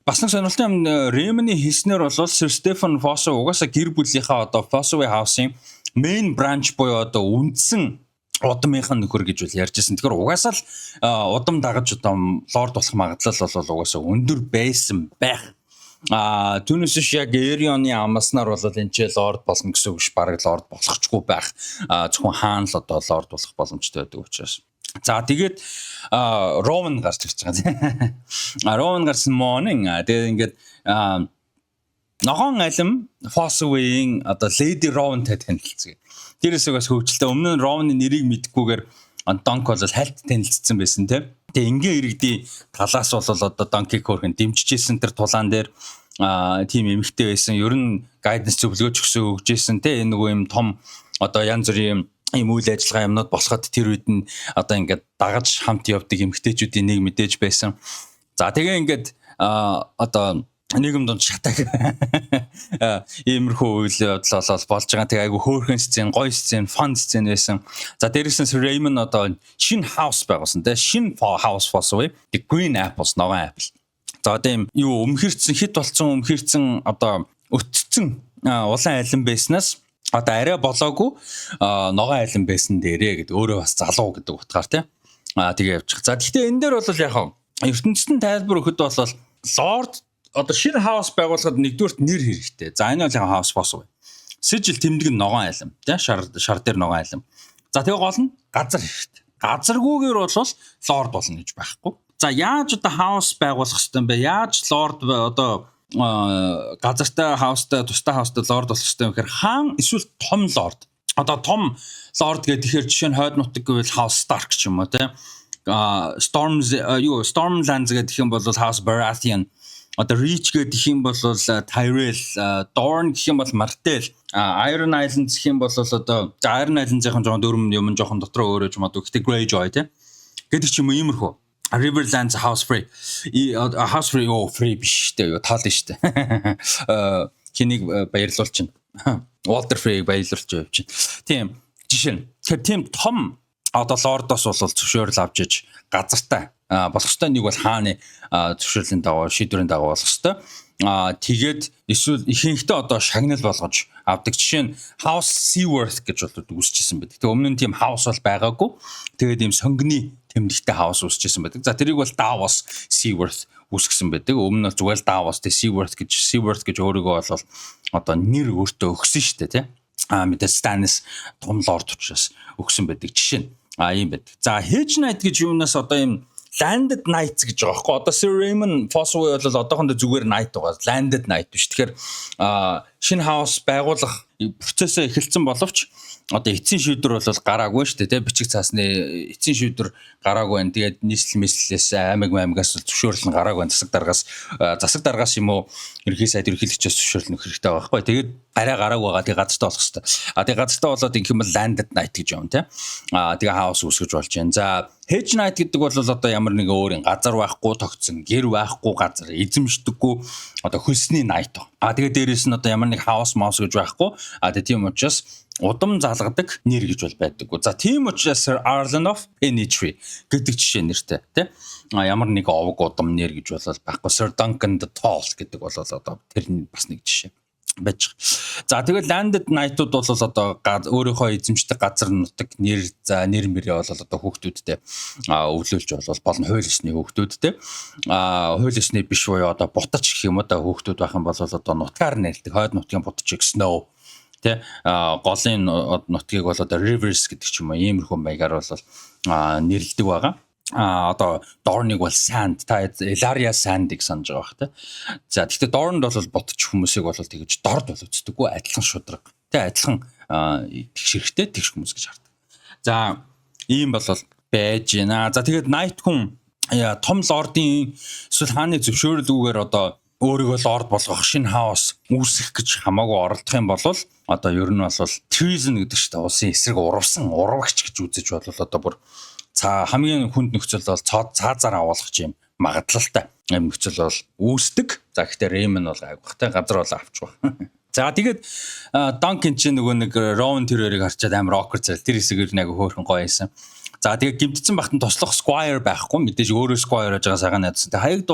бас нэг сонирхолтой юм Raymond-ийн хийснээр бол Sir Stephen Fossoway угаасаа гэр бүлийнхаа одоо Fossoway House-ийн main branch буюу одоо үндсэн удмынхаа нөхөр гэж үл ярьжсэн. Тэгэхээр угаасаа л удам дагаж одоо Lord болох магадлал бол угаасаа өндөр байсан байх. Түүнээс яг Aerion-ы амаснаар бол энэ ч Lord болно гэсэн үг ш бараг Lord болохчгүй байх. Зөвхөн хаан л одоо Lord болох боломжтой байдаг учраас. За тэгээд Rowan гарч ирж байгаа. Rowan гарсан morning тэгээд ингээд ногоон алим Fossoway-ийн одоо Lady Rowan-тай танилцсан. Тэрээс бас хөвчлээ. Өмнө нь Rowan-ы нэрийг мэдгүйгээр Dunk бол хальт танилцсан байсан тийм. Тэгээ ингийн иргэдийн талаас бол одоо Dunk-ийг хөргөн дэмжижсэн тэр тулаан дээр тим эмхтэй байсан. Ер нь гайданс зөвлөгөөч өгсөн өгжсэн те энэ нөгөө юм том одоо янз бүрийн юм үйл ажиллагаа юмнууд болоход тэр үед нь одоо ингээд дагаж хамт явдаг эмхтэйчүүдийн нэг мэдээж байсан. За тэгээ ингээд одоо нийгэм донд шатаг иймэрхүү үйл явдал болж байгаа. Тэгээ айгу хөөрхөн сцен, гоё сцен, фан сцен байсан. За дээрээс нь Raymond одоо шинэ хаус байгуулсан те шинэ хаус Fossoway the Green Apples ногоон апл. За одоо юм юу өмхирцэн хит болцсон өмхирцэн одоо өтцсөн улаан алим байснаас одоо арай болоогүй ногоон алим байсан дээрээ гэдэг өөрөө бас залуу гэдэг утгаар те тэгээ явчих. За гэхдээ энэ дээр бол яг ертөнцийн тайлбар өгөхөд бол Lord одоо шинэ хаус байгуулахад нэгдүгürt нэр хэрэгтэй. За энэ бол яг хаус Fossoway. Сижил тэмдэг нь ногоон алим тий шар дээр ногоон алим. За тэгээ гол нь газар хэрэгтэй. Газаргүйгээр бол Lord болно гэж байхгүй. За яаж одоо хаус байгуулах хэрэгтэй юм бэ? Яаж Lord одоо газартай хаустай тустай хаустай Lord болох хэрэгтэй юм гэхээр хаан эсвэл том Lord. Одоо том Lord гэдэг тэгэхээр жишээ нь хойд нутаг гэвэл House Stark ч юм уу тий. Stormlands гэдэг юм бол House Baratheon. Одоо Reach гэдэг юм бол Tyrell, Dorne гэх юм бол Martell, Iron Islands гэх юм бол одоо Iron Islands-ийн жоохон дөрөм юм жоохон дотроо өөрөө ч юм уу гэхдээ Greyjoy тий. Гэдэг ч юм уу иймэрхүү. Riverlands House Free. House Free free биш дээ юу таална шүү дээ. Хэнийг баярлуулж байна. Walter Frey-г баярлуулж явж байна. Тийм жишээ нь тэр тийм том одоо лордоос бол зөвшөөрөл авч иж газартай болох ёстой. Нэг бол хааны зөвшөөрлийн дагуу шийдвэрийн дагуу болох ёстой. Тэгээд эсвэл ихэнхдээ одоо шагнал болгож авдаг. Жишээ нь House Seaworth гэж бол үүсчихсэн байдаг. Тэгээ өмнө нь тийм house бол байгаагүй. Тэгээд ийм сонгины тэмдэгтэй house үүсчихсэн байдаг. За тэрийг бол Davos Seaworth үүсгэсэн байдаг. Өмнө нь зүгээр Davos Seaworth гэж өөрийгөө бол одоо нэр өөртөө өгсөн шүү дээ, тий. Мэдээ Stannis том лорд учраас өгсөн байдаг. Жишээ нь ийм байдаг. За Hedge Knight гэж юунаас одоо ийм Landed Knights гэж байгаа байхгүй. Одоо Sir Raymond Fossoway бол одоохондоо зүгээр Knight байгаа. Landed Knight биш. Тэгэхээр шинэ house байгуулах процессоо эхэлсэн боловч одоо эцсийн шийдвэр бол гараагүй шүү дээ. Бичиг цаасны эцсийн шийдвэр гараагүй байна. Тэгээд нийслэл мэслээс аймагаас зөвшөөрөл нь гараагүй байна. Засаг даргаас юм уу ерхий сайд ерхийлэгчээс зөвшөөрөл нөх хэрэгтэй байгаа байхгүй. Тэгээд арай гараагүй байгаа. Тэгээд газартаа болох хэрэгтэй. Тэгээд газартаа болоод ингэх юм бол Landed Knight гэж юм тий. Тэгээд house үүсгэж болж байна. За Hedge Knight гэдэг бол одоо ямар нэгэн өөрийн газар байхгүй, тогтсон гэр байхгүй газар, эзэмшдэггүй одоо хөлсний Knight. Тэгээд дээрэс нь одоо ямар нэг house mouse гэж байхгүй. Тэгээд тийм учраас удам залгадаг нэр гэж бол байдаггүй. За тийм учраас Sir Arlen of Pennytree гэдэг жишээ нэртэй тий. Ямар нэг овог удам нэр гэж бол байхгүй. Sir Duncan the Tall гэдэг бол одоо тэрний бас нэг жишээ байж. За тэгэл Landed Knight-ууд бол одоо өөрийнхөө эзэмшдэг газар нутаг нэр мөрөө бол одоо хүүхдүүдтэй өвлүүлж болно. Хууль ёсны хүүхдүүдтэй. Хууль ёсны биш буюу одоо бутач гэх юм одоо хүүхдүүд байх юм бол одоо нутгаар нэрдэг. Хойд нутгийн бутачиг Snow тэ голын нутгийг бол одоо Rivers гэдэг ч юм уу иймэрхүү маягаар бол нэрлэдэг байгаа. Одоо Dorn-ыг бол Sand, та Elaria Sand-ыг санаж байгаа бах тэ. За гэхдээ Dorn-д бол ботч хүмүүсийг бол тэгж дорд бол үзтдэггүй, адилхан шудраг. Тэ адилхан тэгш хэрэгтэй тэгш хүмүүс гэж хардаг. За ийм бол байж байна. За тэгээд Knight хүн том лордын эсвэл хааны зөвшөөрлгүйгээр одоо өөрийгөө лорд болгох шинэ хаус үүсгэх гэж хамаагүй оролдох юм бол одоо ер нь бол treason гэдэг чинь улсын эсрэг урвагч гэж үзэж бол одоо бүр хамгийн хүнд нөхцөл бол цаазаар авуулах юм магадлалтай юм нөхцөл бол үүсдэг. За гэхдээ Raymond бол айгүйхтэй газар бол авч байгаа. За тэгээд Duncan чинь нөгөө нэг Rowan тэрэрийг харчаад амар awkward зал тэр хэсгээр нэг хөөрхөн гоё байсан. За тэгээд гимтсэн багт нь туслах Squire байхгүй мэдээж өөрөө Squire байж байгаа сайхан найдсан. Тэгээд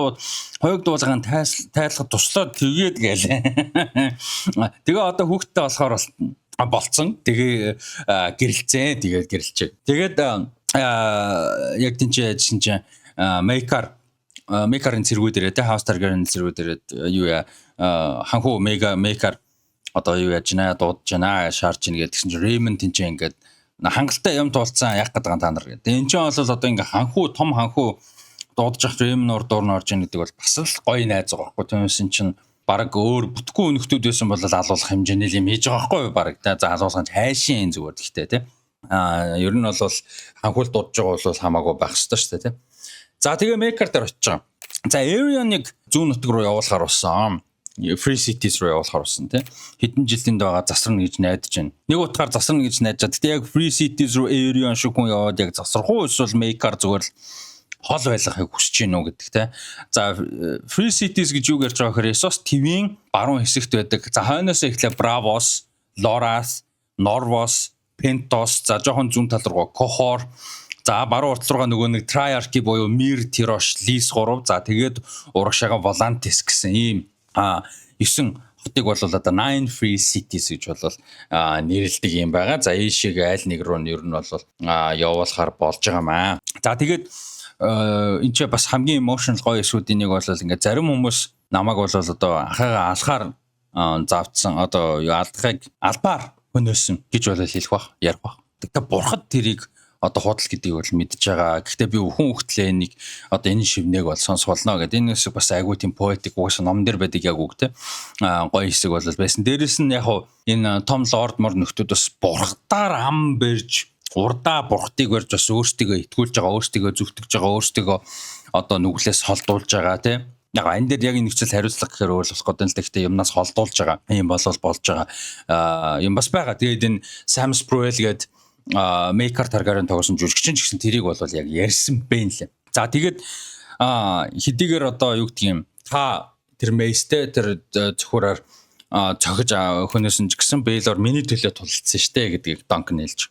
хоёуг дуулгын тайлахад туслаад тэгээд гэлээ. Тэгээ одоо хүүхдтэй болохоор болцсон. Тэгээ гэрэлцээ. Тэгээд гэрэлчээ. Тэгээд яг тэнцээ яжсэн чинь Maker-ын цэргүүдэрээ тэ House Targaryen цэргүүдэрээ юу ханху Maker одоо юу яаж наа дуудаж байна шаарч ийн гэдгсэн чинь Raymond тэнцээ ингээд хангалттай юм туулцсан яах гэдэг та нар гэдэг. Энэ чинь бол одоо ингээ том ханху дуудаж явах Raymond дурн орж ийн гэдэг бол бас л гоё найз байгаа байхгүй. Түүнээс чинь баг өөр бүтггүй өнөختүүд байсан бол алуулах хэмжээний юм хийж байгаа байхгүй баг. За алуулах хайшин зүгээр гэхдээ тэ. Ер нь бол ханхуул дуудаж байгаа бол хамаагүй байх ёстой шүү дээ тий. За тэгээ Maker дээр очиж байгаа. За Aeron-ыг зүүн нутаг руу явуулахаар болсон. Free Cities руу явуулахаар болсон тий. Хэдэн жилийн дагаа засарна гэж найдаж байна. Нэг утгаар засарна гэж найдаж байгаа. Гэтэ яг Free Cities руу Aeron шиг хүн яваад яг засрах уу эсвэл Maker зүгээр л хол байлгахыг хүсэж гинөө гэдэг тий. За Free Cities гэж юу ярьж байгаа гэхээр Essos TV-ийн баруун хэсэгт байдаг. За хойноос эхлээ Bravos, Loras, Norvos, Pentos, за жоохон зүүн тал руу Cohor, за баруун уртал руугаа нөгөө нэг Triarchy буюу Mir, Tirosh, Lys 3, за тэгээд урагшаага Volantis гэсэн ийм 9 хотыг бол одоо 9 Free Cities гэж бол нэрлэдэг юм байгаа. За ийшээ аль нэг руу ер нь бол явуулахаар болж байгаа маа. За тэгээд энэ ч бас хамгийн emotional гоё эсүүдийн нэг бол ингээд зарим хүмүүс намайг бол одоо анхаагаа алхаар завдсан одоо албаар хөнөөсөн гэж бол хэлэх бах, ярих бах. Тэгэхээр бурхад тэрийг одоо худал гэдгийг бол мэдж байгаа. Гэхдээ би өвхөн хөлтлээ нэг одоо энэ шивнэг бол сонсох болно гэдэг. Энэ хэсэг бас айгүй тийм поэтик угаасаа ном дээр байдаг яг үг те. Гоё хэсэг бол байсан. Дээрэс нь яг энэ том лорд мор нөхдүүд бас бурхтаар ам барьж урдаа бурхтыг барьж бас өөрсдөө итгүүлж байгаа, өөрсдөө зүвтгэж байгаа, өөрсдөө одоо нүглээс холдуулж байгаа те. Яг энэ дээр яг нэгцэл хариуцлага гэхээр өөр болох гэдэг л гэхдээ юмнаас холдуулж байгаа юм болж байгаа юм бас байгаа. Тэгээд энэ Sam Spruill гээд Maker Targaryen тоглосон жүжигчин ч гэсэн тэрийг бол яг ярьсан бэ нэлээ. За тэгээд хэдийгээр одоо юу гэдэг юм та тэр Mace-тэй тэр зөвхөрөөр цохиж хөнөөсөн ч гэсэн Baelor миний төлөө тулалцсан штэ гэдгийг Duncan хэлж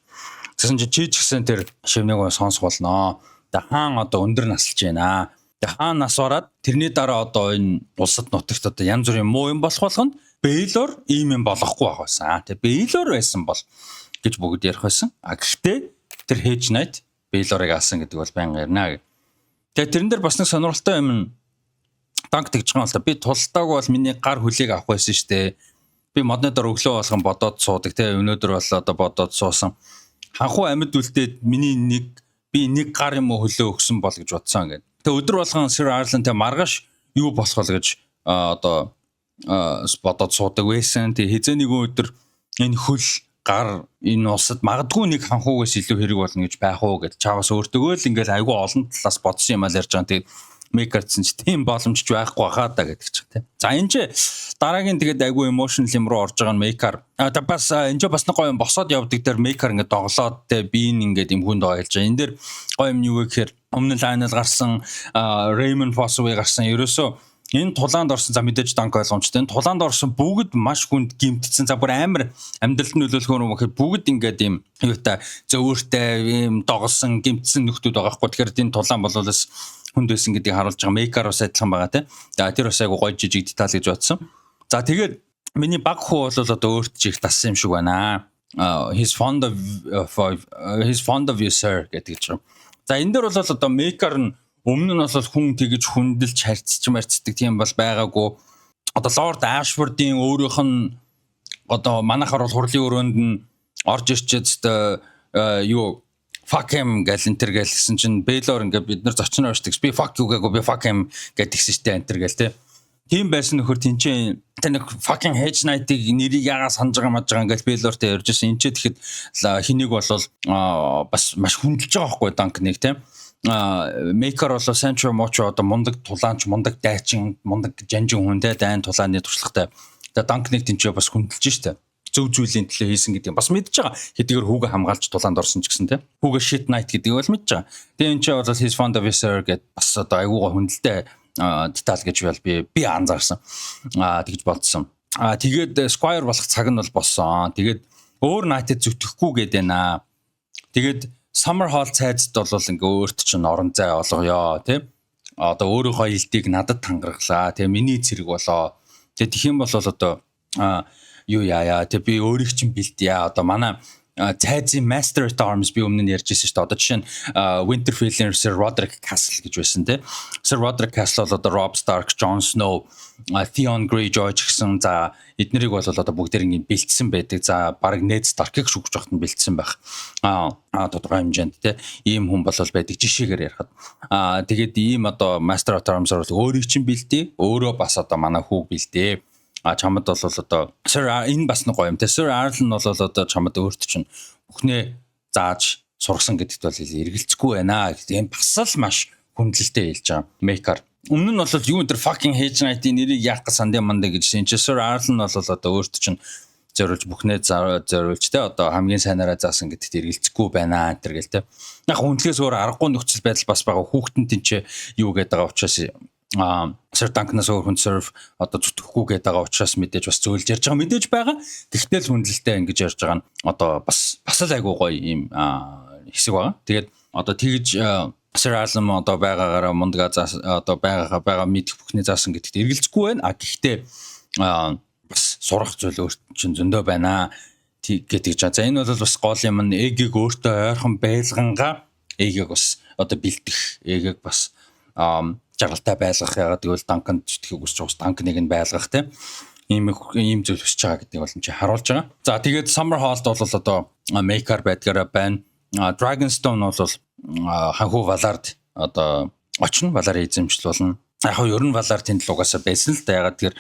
Тэгсэн чи ч гэсэн тэр шивнийг сонсох болно. Тэгээ хаан одоо өндөр наслж байна. Тэгээ хаан нас ороод тэрний дараа одоо энэ улсад нутагт одоо янз бүрийн муу юм болох болгоно. Бэйлор ийм юм болохгүй байгаасан. Тэгээ Бэйлор байсан бол гэж бүгд ярих байсан. Гэхдээ тэр Hedge Knight Бэйлорыг алсан гэдэг бол байнга ярина. Тэгээ тэрэн дээр бас нэг сонирхолтой юм данк тэгж байгаа юм л да. Би тултааг бол миний гар хөлийг авах байсан шүү дээ. Би модны дор өглөө болгон бодоод суудаг. Тэгээ өнөөдөр бол одоо бодоод суусан. Ханхуу амьд үлдээд би нэг гар юм хөлөө өгсөн бол гэж бодсон гэдэг. Тэгээ өдөр болгон Sir Arlen тэ маргааш юу болох вэ гэж одоо бодоод суудаг байсан. Тэгээ хизээний өдөр энэ хөл гар энэ улсад магадгүй нэг ханхуугаас илүү хэрэг болно гэж байх уу гэж чаваас өөртөө л ингээл айгүй олон талаас бодсон юм аа л ярьж байгаа. Тэгээ Maker-сэн ч тийм боломжч байхгүй хаа да гэдэг ч тийм. За энэ ч дараагийн тэгээд айгүй emotional юм руу орж байгаа нь Maker. Та бас энэ ч бас нэг гоё юм босоод явдаг дээр Maker ингээд доглоод те би ингээд юм хүнд ойлж байгаа. Энэ дээр гоё юм юу вэ гэхээр өмнө Lionel гарсан, Raymond Fossoway гарсан. Ерөөсөө энэ тулаанд орсон за мэдээж данк ойлгомжтой. Энэ тулаанд орсон бүгд маш хүнд гимтсэн. За бүр амар амьдралд нөлөөлөхөөр юм гэхэд бүгд ингээд юм юутай зөөвөртэй юм доголсон гимтсэн нөхдүүд байгаа хгүй. Тэгэхээр энэ тулаан болоолс хүнд байсан гэдгийг харуулж байгаа. Maker бас адилхан байгаа те. За тэр бас айгу гоё жижиг деталь гэж бодсон. За тэгээд миний баг хүү бол одоо өөрт чих тассан юм шиг байна. He's fond of you sir гэдэг чинь. За энэ дээр бол одоо Maker нь өмнө нь бол хүн тэгж хүндэлж харьцдаг тийм бол байгаагүй. Одоо Lord Ashford-ийн өөрийнх нь одоо манайхаар бол хурлын өрөөнд нь орж ирчээд юу fuck him гэл энтер гэлсэн чинь Baylor ингээд бид нар зочин оршдаг. Би fuck you гээгөө би fuck him гэдгийгсэн штэ энтер гэл те. Тийм байсан нөхөр тэнцээ тэнэг fucking Hedge Knight-ыг нэрийг ягаа санаж байгаа маж байгаа ингээд Baylor-тэй ярьж ирсэн. Энд ч тэгэхэд хэнийг болвол бас маш хүндэлж байгаа байхгүй данк нэг те. Maker болоо Central Mocho одоо мундаг тулаанч, мундаг дайчин, мундаг жанжин хүн те дайн тулааны туршлагатай. Тэгээ данк нэг тэнцээ бас хүндэлж штэ. Зөв зүйлийн төлөө хийсэн гэдэг юм. Бас мэдж байгаа. Хэдийгээр хүүгээ хамгаалж тулаанд орсон ч гэсэн тийм. Хүүгээ shit night гэдэг бол мэдж байгаа. Тэгээ энэ ч бол his fond of officer гэдэг бас одоо айгуугаа хүндэлтэй деталь гэж бол би анзаарсан. Тэгж бодсон. Тэгээд Squire болох цаг нь бол болсон. Тэгээд өөр night-д зүтгэхгүй гээд байна. Тэгээд Summer Hall цайзд бол ингээ өөрт чинь орон зай олгоё тийм. Одоо өөрийнхөө илтийг надад тангарглаа. Тэгээ миний зэрэг болоо. Тэгээ тэх юм бол одоо юу яа тэг би өөрийг чинь бэлдээ одоо манай цайзын Master at Arms би өмнө нь ярьж ирсэн шүү дээ. Одоо жишээ нь Winterfell-ийн Sir Roderick Castle гэж байсан тийм. Sir Roderick Castle бол одоо Robb Stark, Jon Snow, Theon Greyjoy гэсэн за эднэрийг бол одоо бүгдээрээ бэлдсэн байдаг. За баг Ned Stark-ыг шүгж явахад нь бэлдсэн байх. Тодорхой хэмжээнд тийм ийм хүн бол байдаг жишээгээр ярихад. Тэгээд ийм одоо Master at Arms бол өөрийг чинь бэлдээ. Өөрөө бас одоо манай хүүг бэлдээ. Чамд бол одоо Sir энэ бас нэг гоё юм те. Sir Arlen бол одоо чамд өөрт чинь бүхнээ зааж сургасан гэдэгт бол эргэлцэхгүй байна. Энэ бас л маш хүндлэлтэй хэлж байгаа. Maker. Өмнө нь бол юу энэ fucking Hedge Knight-ийн нэрийг яах гэж сандаа мандаа гэж энэ Sir Arlen бол одоо өөрт чинь зориулж бүхнээ зориулж те одоо хамгийн сайнараа заасан гэдэгт эргэлцэхгүй байна энэ гэл те. Яг хүндлээс өөр аргагүй нөхцөл байдал бас байгаа. Хүүхдэн тэнцээ юу гэдэг байгаа учраас Sir Duncan-аас өөр хүн serve одоо зүтгэхгүй гэдэг байгаа учраас мэдээж бас зөөлж ярьж байгаа мэдээж байгаа. Гэхдээ л хүндлэлтэй ингэж ярьж байгаа нь одоо бас л айгуу гоё юм хэсэг байгаа. Тэгээд одоо тэгж Sir Arlen одоо байгаагаараа мундага одоо байгаа мэдих бүхний заасан гэдэгт эргэлзэхгүй байна. Гэхдээ бас сурах зүйл өөрт чинь зөндөө байна гэдэг жаа. За энэ бол бас гол юм нь эгийг өөртөө ойрхон байлгангаа эгийг бас одоо бэлдэх эгийг бас жаргалтай байлгах ягаад гэвэл Duncan зүтгэхийг хүсч байгаа Duncan-ыг нь байлгах тийм ийм зүйл хүсэж байгаа гэдгийг бол чи харуулж байгаа. За тэгээд Summer Hall-д бол одоо Maker байдгаараа байна. Dragonstone бол ханхуу Valard одоо очно Valard эзэмшил болно. Яг нь ер нь Valard тэнд л угаасаа байсан л да. Ягаад тэгэхээр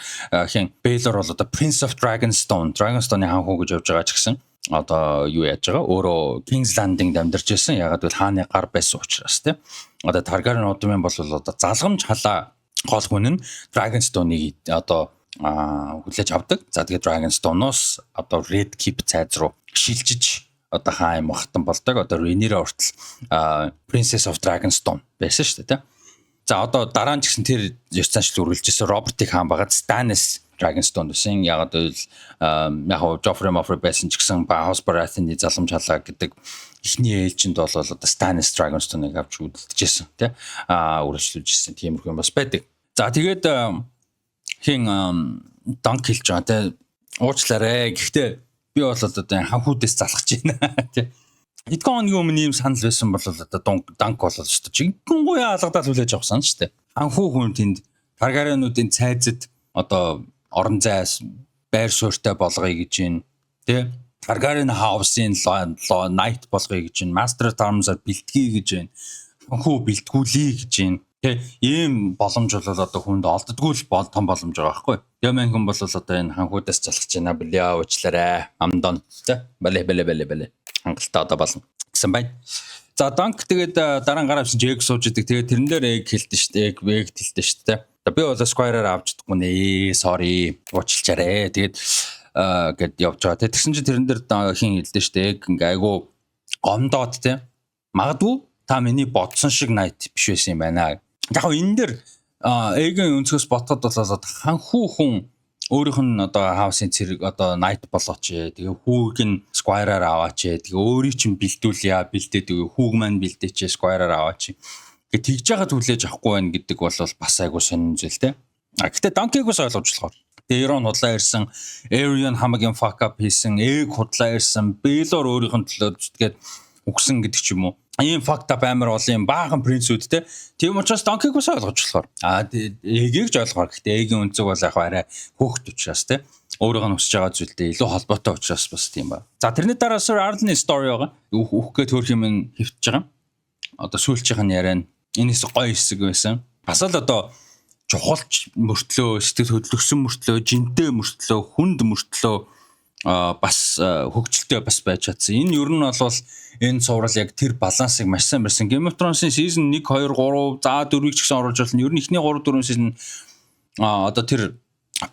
хин Baylor бол одоо Prince of Dragonstone, Dragonstone-ийн ханхуу гэж явж байгаа ч гэсэн одоо юу яаж байгаа өөрөө King's Landing-д амьдарч байсан. Ягаад гэвэл хааны гар байсан учраас тийм. Одоо Targaryen удмын бол одоо залгамж халаа гол хүн нь Dragonstone-ыг одоо хүлээж авдаг. За тэгээд Dragonstone-оос одоо Red Keep цайз руу шилжиж одоо хаа юм хатан болдог. Одоо Rhaenyra хүртэл Princess of Dragonstone байсан шүү дээ тийм. За одоо дараа нь ч гэсэн тэр ёс заншил үргэлжсэн Robert-ийг хаан багад Stannis Dragonstone гэсэн. Яг л яг Joffrey Moffrey байсан ч гэсэн House Baratheon-ы заламж халаа гэдэг ихний ээлжинд бол одоо Stannis Dragonstone-ыг авч үлдчихсэн тий. Үргэлжлүүлжсэн тиймэрхүү юм бас байдаг. За тэгээд хин Dunk хэлж байгаа тий. Уучлаарай. Гэхдээ би бол одоо ханхүүдээс залхаж байна тий. Хэдхэн хоногийн өмнө ийм санал байсан бол одоо Dunk болол шүү дээ. Жинхэнэ гуяа алгадаад хүлээж авсан шүү дээ. Анхуу хүн тэнд Targaryen-уудын цайзад одоо орон зайс байр суурьтай болгоё гэж байна тий. Targaryen House-ын Knight болгоё гэж байна. Master of Arms-аар бэлтгий гэж байна. Ханхуу бэлтгүүлээ гэж байна. Тэ ийм боломж бол одоо хүнд олддгүй л том боломж байгаа байхгүй. Тэгээ мэн хүн бол одоо энэ ханхуудаас залхаж байна билээ уучлаарай. Амдон тэ бале. Хангалттай одоо болно гэсэн байна. За Dunk тэгээд дараа нь гараа авсан Jake сууж идэг. Тэгээд тэрэн дээр egg хэлдэж штэ. Egg хэлдэж штэ. Би бол Squire-аар авч чадахгүй нэ. Sorry. Уучлаарай. Тэгээд гэд явж байгаа. Тэгсэн чинь тэрэн дээр хин хэлдэж штэ. Egg ингээ айгу гомдоод тэ. Магадгүй та миний бодсон шиг Knight биш байсан юм байна. Яг энэ дээр Egg-ийн өнцгөөс ботход бол ханхуу хүн өөрийнх нь одоо House-ийн цэрэг одоо Knight болооч. Тэгээ хүүг нь Squire-аар аваач. Тэгээ өөрийг чинь бэлдүүлъя. Бэлдээд хүүг маань бэлдээч Squire-аар аваач. Тэгээ тэгж яхад хүлээж авахгүй байх гэдэг бол бас айгуу сонин зүйл те. Гэхдээ Dunk-ийг бас ойлгож болохоор. Тэгээ Euron худлаа ирсэн, Aerion хамаагийн fuck up хийсэн, Egg худлаа ирсэн, Baelor өөрийнх нь төлөө тэгээд үгсэн гэдэг ч юм уу. Ийм fucked up амар бол юм баахан принцүүд те. Тийм учраас Dunk-ийг бас ойлгож болохоор. Egg-ийг ч ойлгохоор. Гэхдээ Egg-ийн өнцөг бол яг арай хөөхт учраас те. Өөрөөр нь хүсэж байгаа зүйлтэй илүү холбоотой учраас бас тийм ба. За тэрний дараа Sir Arlen-ийн story байгаа. Үхгээд хөрх юм хөвтөж байгаа. Одоо сүүлчийнх нь яриа нь энэс гоё хэсэг байсан. Бас л одоо чухалч мөртлөө, сэтгэл хөдлөсөн мөртлөө, жинтэй мөртлөө, хүнд мөртлөө бас хөгжилтэй бас байж чадсан. Энэ ер нь бол энэ цуврал яг тэр балансыг маш сайн барьсан. Game of Thrones-ийн season 1 2 3 за 4-ийг ч гэсэн оруулж болно. Ер нь эхний 3 4 season одоо тэр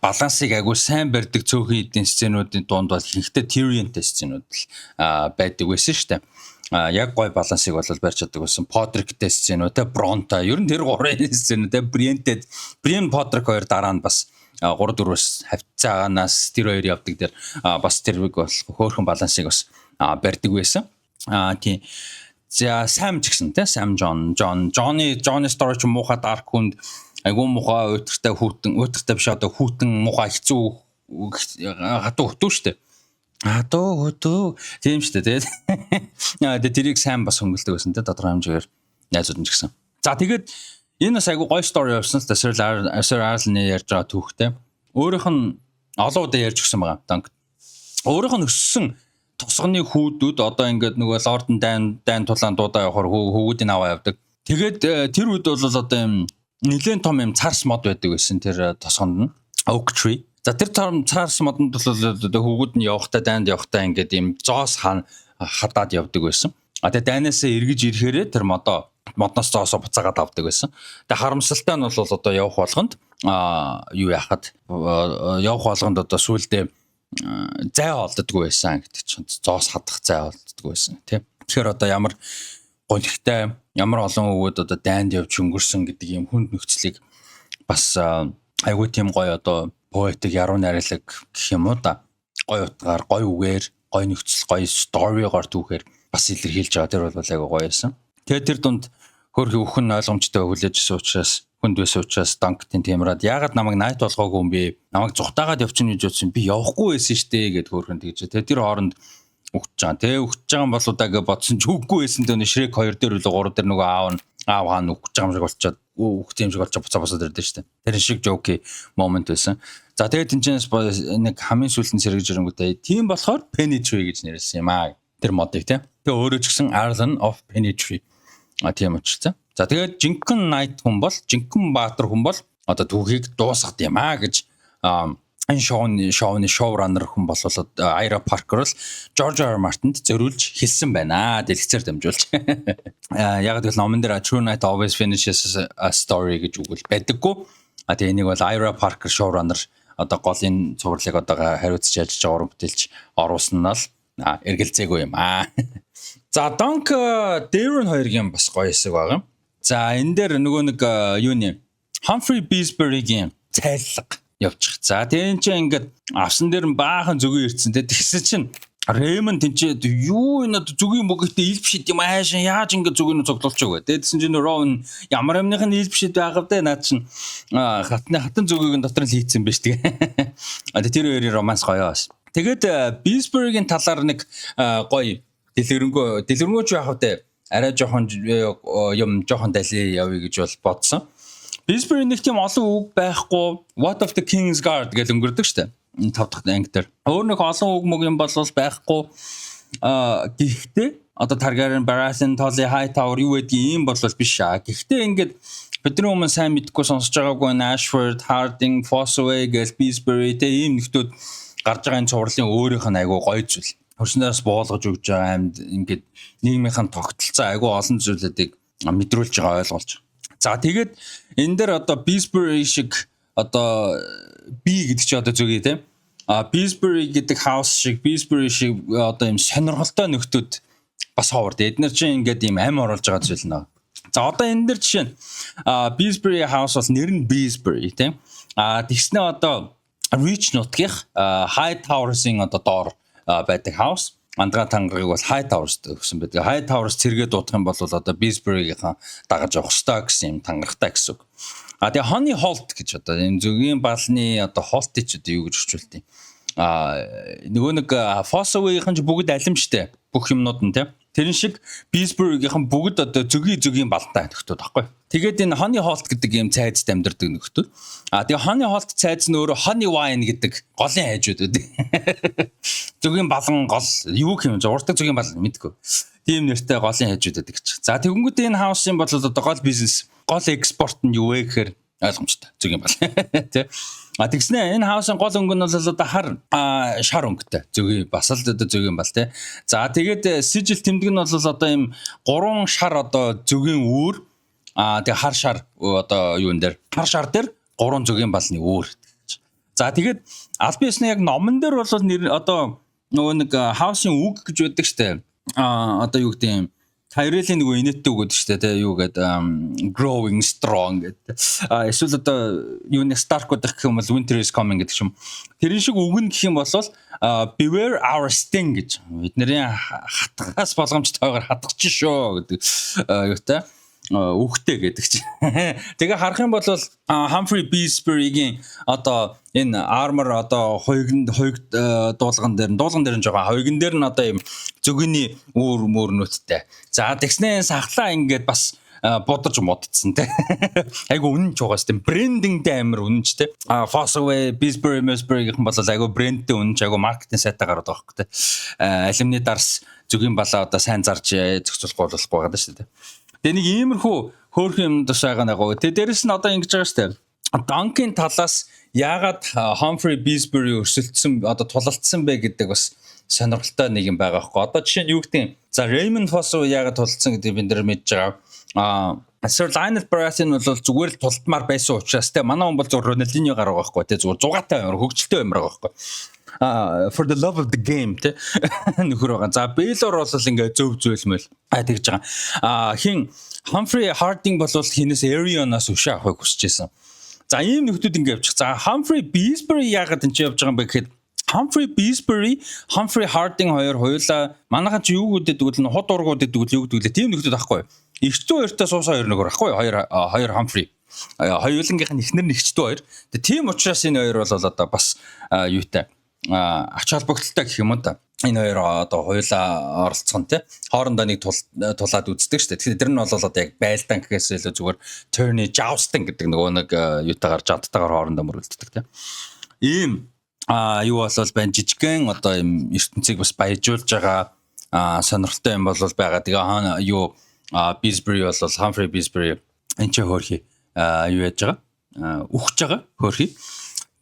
балансыг агуу сайн барьдаг цөөхөн эдийн сценуудын дунд бол ихтэй Tyrion-тэй сценууд л байдаг байсан шүү дээ. Яг гой балансыг бол барьж чаддаг байсан. Podrick-тэй сценууд, Bronn-тай ер нь тэр 3 сценууд, Brienne Podrick хоёр дараа нь бас 3 4-өөс хавцаагаас тэр хоёр явдаг дээр бас тэрвэг бол хөөрхөн балансыг бас барьдаг байсан. Тийм. За Sam ч гэсэн тийм Sam Johnny story ч муухай dark хүнд айгуу муухай өтөртэй биш одоо хүүтэн муухай хэцүү хатуу хөтөө штэ. Хөтөө тийм штэ тийм. Тэрийг Sam бас хөнгөлдөг байсан тийм тодорхой хэмжээгээр найзууд нь ч гэсэн. За тэгээд энэ бас айгуу гоё story явсан л да Sir Arlen-ы ярьж байгаа түүхтэй. Өөрийнх нь олон удаа ярьж өгсөн байгаа. Dunk. Өөрийнх нь өссөн тусганы хүүдүүд одоо ингээд нөгөө Lord Dine тулаан дуудаа явахаар хөвгүүдийн аваа явдаг. Тэгээд тэр үед бол одоо юм нэлээд том юм царс мод байдаг байсан тэр тосгонд нь Oak Tree. За тэр царс модонд бол хөвгүүд нь явахтаа Dine явахтаа ингээд юм зоос хадаад явдаг байсан. Тэгээд Dine-аас эргэж ирэхээрээ тэр модноос зоосоо буцаагаад авдаг байсан. Тэгээд харамсалтай нь бол одоо явах болгонд юу яхад явах болгонд одоо сүулдэ зай олддоггүй байсан гэдэг чинь зоос хадах зай олддоггүй байсан тийм. Тэгэхээр одоо ямар гонхтой ямар олон өвөд одоо Dine явж өнгөрсөн гэдэг юм хүнд нөхцөлийг бас айгүй тийм гоё одоо поэтик яруу найрлаг гэх юм уу да. Гоё утгаар, гоё үгээр, гоё нөхцөл, гоё story-гоор түүхээр бас илэрхийлж байгаа. Тэр бол айгүй гоё байсан. Тэгээд тэр дунд хөрхи өхөн ойлгомжтой хүлээжсэн учраас хүнд байсан учраас Dunk-ийн тиймраад яагаад намайг Knight болгоогүй юм бэ? Намайг зүхтаагаад явчихна гэж бодсон. Би явахгүй байсан штэ гэд хөрхөн тэгж. Тэгээд тэр хооронд өгч байгаа. Тэ өгч байгаа юм болоо даа гэж бодсон ч үгүй байсан. Тэр Shrek 2 дээр үлээ 3 дээр нөгөө аав хаан өгч байгаа юм шиг болчиход өгч юм шиг болчиход буцаад ирдэ штэ. Тэр шиг joke moment байсан. За тэгээд тэнцэнэс нэг хамгийн сүүлд сэргэж ирэнгүүтээ тийм болохоор Penny Tree гэж нэрлсэн юм аа. Тэр модыг тийм. Тэгээ өөрөө ч гэсэн Arlen of Penny Tree. Тийм учраас. За тэгээд жинхэнэ Knight хүн бол жинхэнэ баатар хүн бол одоо түүхийг дуусгад юм аа гэж энэ шоуны шоураннер хүн болоод Ira Parker бол George R. Martin-д зориулж хэлсэн байна. Дэлгэцээр дамжуулж. Яг л номон дээр True Knight always finishes a story гэж үгэл байдаггүй. Тэгээ энийг бол Ira Parker шоураннер одоо голын цувралыг одоо хариуцж ажиллаж байгаа уран бүтээлч оруулсан нь л эргэлзээгүй юм аа. За Dunk Daron хоёрын бас гоё хэсэг байгаа. За энэ дээр нөгөө нэг юуны Humphrey Beesbury-гийн цайллага явчих. За тийм ч ингээд авсан дээр нь баахан зүгөө ирцэн те. Тэгсэн чинь Рэймонд тэнцээд юу энэ зүгийн богитой илбшид юм аашаа яаж ингэ зүгийг нь цогтолч байгаа. Тэдсэн чинь Роун ямар юмных нь илбшид байгаа вэ? Наад чинь хатан зүгийг нь дотор нь хийцэн биш тэгээ. Тэр хоёрын романс гоё бас. Тэгээд Beesbury-гийн талаар нэг гоё дэлгэрэнгүй ч яах вэ? Арай жоохон юм жоохон дали явъя гэж бол бодсон. Beesbury нэг тийм олон үг байхгүй. What of the King's Guard гэж өнгөрдөг штэ. 5 дахь анги дээр. Өөр нэг олон үг юм бол байхгүй. Гэхдээ одоо Targaryen, Baratheon, Tully Hightower юу гэдгийг юм бол биш аа. Гэхдээ ингээд бидний өмнө сайн мэдгүй сонсож байгаагүй Ashford, Harding, Fossoway гэж Beesbury тэ ийм нэгтүүд гарч байгаа энэ цувралын өөрийнх нь айгуу гоё зүйл. Хөрснөөс буулгаж өгч байгаа амьд ингээд нийгмийнхэн тогтолцоо айгуу олон зүйлүүдийг мэдрүүлж байгаа ойлгуулж. За тэгээд энэ дээр одоо Beesbury шиг одоо би гэдэг чи одоо зүгий тийм Beesbury гэдэг house шиг Beesbury шиг одоо юм сонирхолтой нөхдүүд бас ховор. Эдгээр чинь ингээд юм ам оруулж байгаа зүйл нэ. За одоо энэ дэр жишээ нь Beesbury house бас нэр нь Beesbury тийм тэгснэ одоо Reach нутгийнх High Towers-ийн одоо доор байдаг house Андгаа тангарыг бол High Towers гэсэн байдаг. High Towers цэргээ дуудах юм бол одоо Beesbury-гийн дагаж явах ёстой гэсэн юм тангарахтай гэсэн үг. Тэгээ Honey Holt гэж одоо энэ зүгийн балны одоо Holt ч одоо юу гэж орчуулт юм. Нөгөө нэг Fossoway-ийн ч бүгд алимжтэй бүх юмнууд нь тийм. Тэрэн шиг Beesbury-ийн бүгд одоо зүгийн балтай нөхдүүд баггүй. Тэгээд энэ Honey Holt гэдэг юм цайзд амьдардаг нөхдүүд. Тэгээ Honey Holt цайз нь өөрөө Honey Wine гэдэг голын хайжууд байдаг. Зүгийн балан гол юу юм зурдаг зүгийн бал мэдгүй. Тийм нэртэй голын хайжууд байдаг ч. За тэгэнгүүт энэ хаус-ын бол одоо гол бизнес гол экспорт нь юу вэ гэхээр ойлгомжтой зүгийн бал тий. Тэгснэ энэ хаусын гол өнгө нь бол одоо шар өнгөтэй зүгийн бас л одоо зүгийн бал тий. За тэгээд сижил тэмдэг нь бол одоо ийм 3 шар одоо зүгийн үүр тэгээ хар шар одоо юун дээр хар шар дээр 3 зүгийн балны үүр. За тэгээд аль биесний яг номон дээр бол нэр одоо нөгөө нэг хаусын үг гэж байдаг штэ. Одоо юу гэдэг юм Tyrell-ийн нөгөө инээдтэй үг гэдэг штэ тий юу гэдэг growing strong гэдэг. Эсвэл одоо юуны Stark гэдэг юм бол Winter is coming гэдэг юм. Тэрэн шиг үг нь гэх юм бол beware our sting гэж. Бидний хатгаас болгоомжтойгоор хатгах чинь шүү гэдэг юутай үхтэй гэдэг чинь. Тэгээ харах юм бол Humphrey Beesbury-гийн одоо энэ armor одоо хоёгд дуулган дээр нь жоо хоёгн дээр нь одоо юм зүгний үүр мөрнөттэй. За тэгснээ сахлаа ингээд бас бодож модцсон те. Айгу үнэн ч угаас тийм брендингтэй амар үнэнч те. Fossoway, Beesbury гэх бол айгу брендтэй үнэнч айгу маркетинг сайтаа гараад байгаа хөөх те. Алимны дарс зүгийн балаа одоо сайн зарж зохицуулах болохгүй байгаа шүү дээ. Тэгээ нэг иймэрхүү хөөрхөн юм тус байгаа нэг. Тэгээ дээрэс нь одоо ингэж байгаа шүү дээ. Duncan талаас яагаад Humphrey Beesbury өрсөлдсөн одоо тулалдсан бэ гэдэг бас сонирхолтой нэг юм байгаа хөөе. Одоо жишээ нь юу гэдэг юм. За Raymond Fossoway яагаад тулалдсан гэдэг бид нар мэдж байгаа. Sir Lionel Baratheon бол зүгээр л тулдмаар байсан учраас те манай хүн бол зөв Ronaldinho гараа байхгүй те зүгээр зугаатай амар хөгжилтэй амар байгаа байхгүй. For the love of the game те нөхөр байгаа. За Baelor бол ингээ зөв зөвлмөл тэгж байгаа. Хин Humphrey Harding бол хинээс Aeron-аас өшөө авахыг хүсэж байсан. За ийм нөхдүүд ингээ явчих. За Humphrey Beesbury яагаад энэ явж байгаа юм бэ гэхэд Humphrey Beesbury, Humphrey Harding хоёулаа манайхан ч юу гэдэг вэ? Хот ургууд гэдэг вэ? Юу гэдэг вэ? Тийм нөхдүүд ахгүй. Игчдүү хоёртой суусаа хоёр нөхөр ахгүй. Хоёр Humphrey. Хоёулангийнх нь эхнэр нь игчдүү хоёр. Тэгээ тийм учраас энэ хоёр бол одоо бас юутай ач холбогдолтой гэх юм уу та. Энэ хоёр одоо хоёулаа оролцсон тий. Хоорондоо нэг тулаад үздэг шүү дээ. Тэгэхээр тэр нь бол одоо яг байлдаан гэхээс илүү зүгээр tourney jousting гэдэг нэг юутагаар жадтайгаар хоорондоо мөрөлддөг тий. Ийм юу болол байн жижигхэн одоо юм ертөнцийг бас баяжуулж байгаа сонирхолтой юм бол байгаа. Тэгээ юу Beesbury бол Humphrey Beesbury энэ ч хөөрхий юу яаж байгаа үхэж байгаа хөөрхий.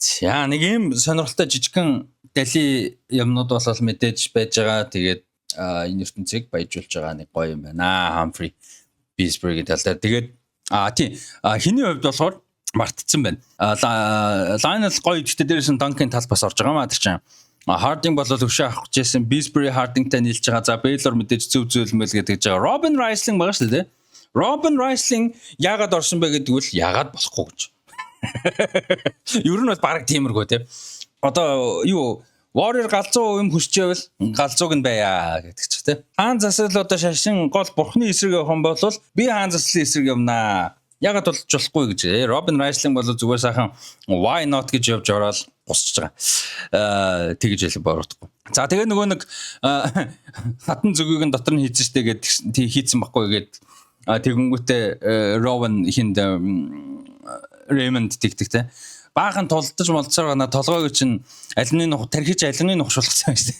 За нэг юм сонирхолтой жижигхэн дали юмнууд бол мэдээж байж байгаа. Тэгээд энэ ертөнцийг баяжуулж байгаа нэг гоё юм байна. Humphrey Beesbury-гийн тал дээр. Тэгээд тийм хиний хувьд болохоор мартцсан байна. Lionel гоё гэхдээ дээрээс нь Duncan тал бас орж байгаа маа тэр чинь. Harding бол өвшөө авах гэжсэн Beesbury Harding-тай нийлж байгаа. За Baelor мэдээж зөв зөвлөмөл гэдэг жаа. Robin Riesling байгаа шүү дээ. Robin Riesling яагаад орсон бэ гэдэг үл яагаад болохгүй гэж. Ер нь бол баг тиймэрхүү те. Одоо юу Warrior галзуу юм хүсчээвэл галзууг нь байя гэдэг ч те. Хаан засал одоо шашин гол бурхны эсрэг явах юм бол би хаан заслын эсрэг явнаа. Ягаад болж болохгүй гэж. Робин Райслинг бол зүгээр сайхан why not гэж явж ороод босч байгаа. Тэгж хэлэх боордохгүй. За тэгээ нөгөө нэг хатан зүгийг нь дотор нь хийсэн штэ гэд хийцэн баггүй гэд тэгэнгүүтээ Ровен хинд Raymond тэгдэг те. Баахан толдож молцоор гана толгойг чинь алины нух тархиж алины нухшуулсан штэ.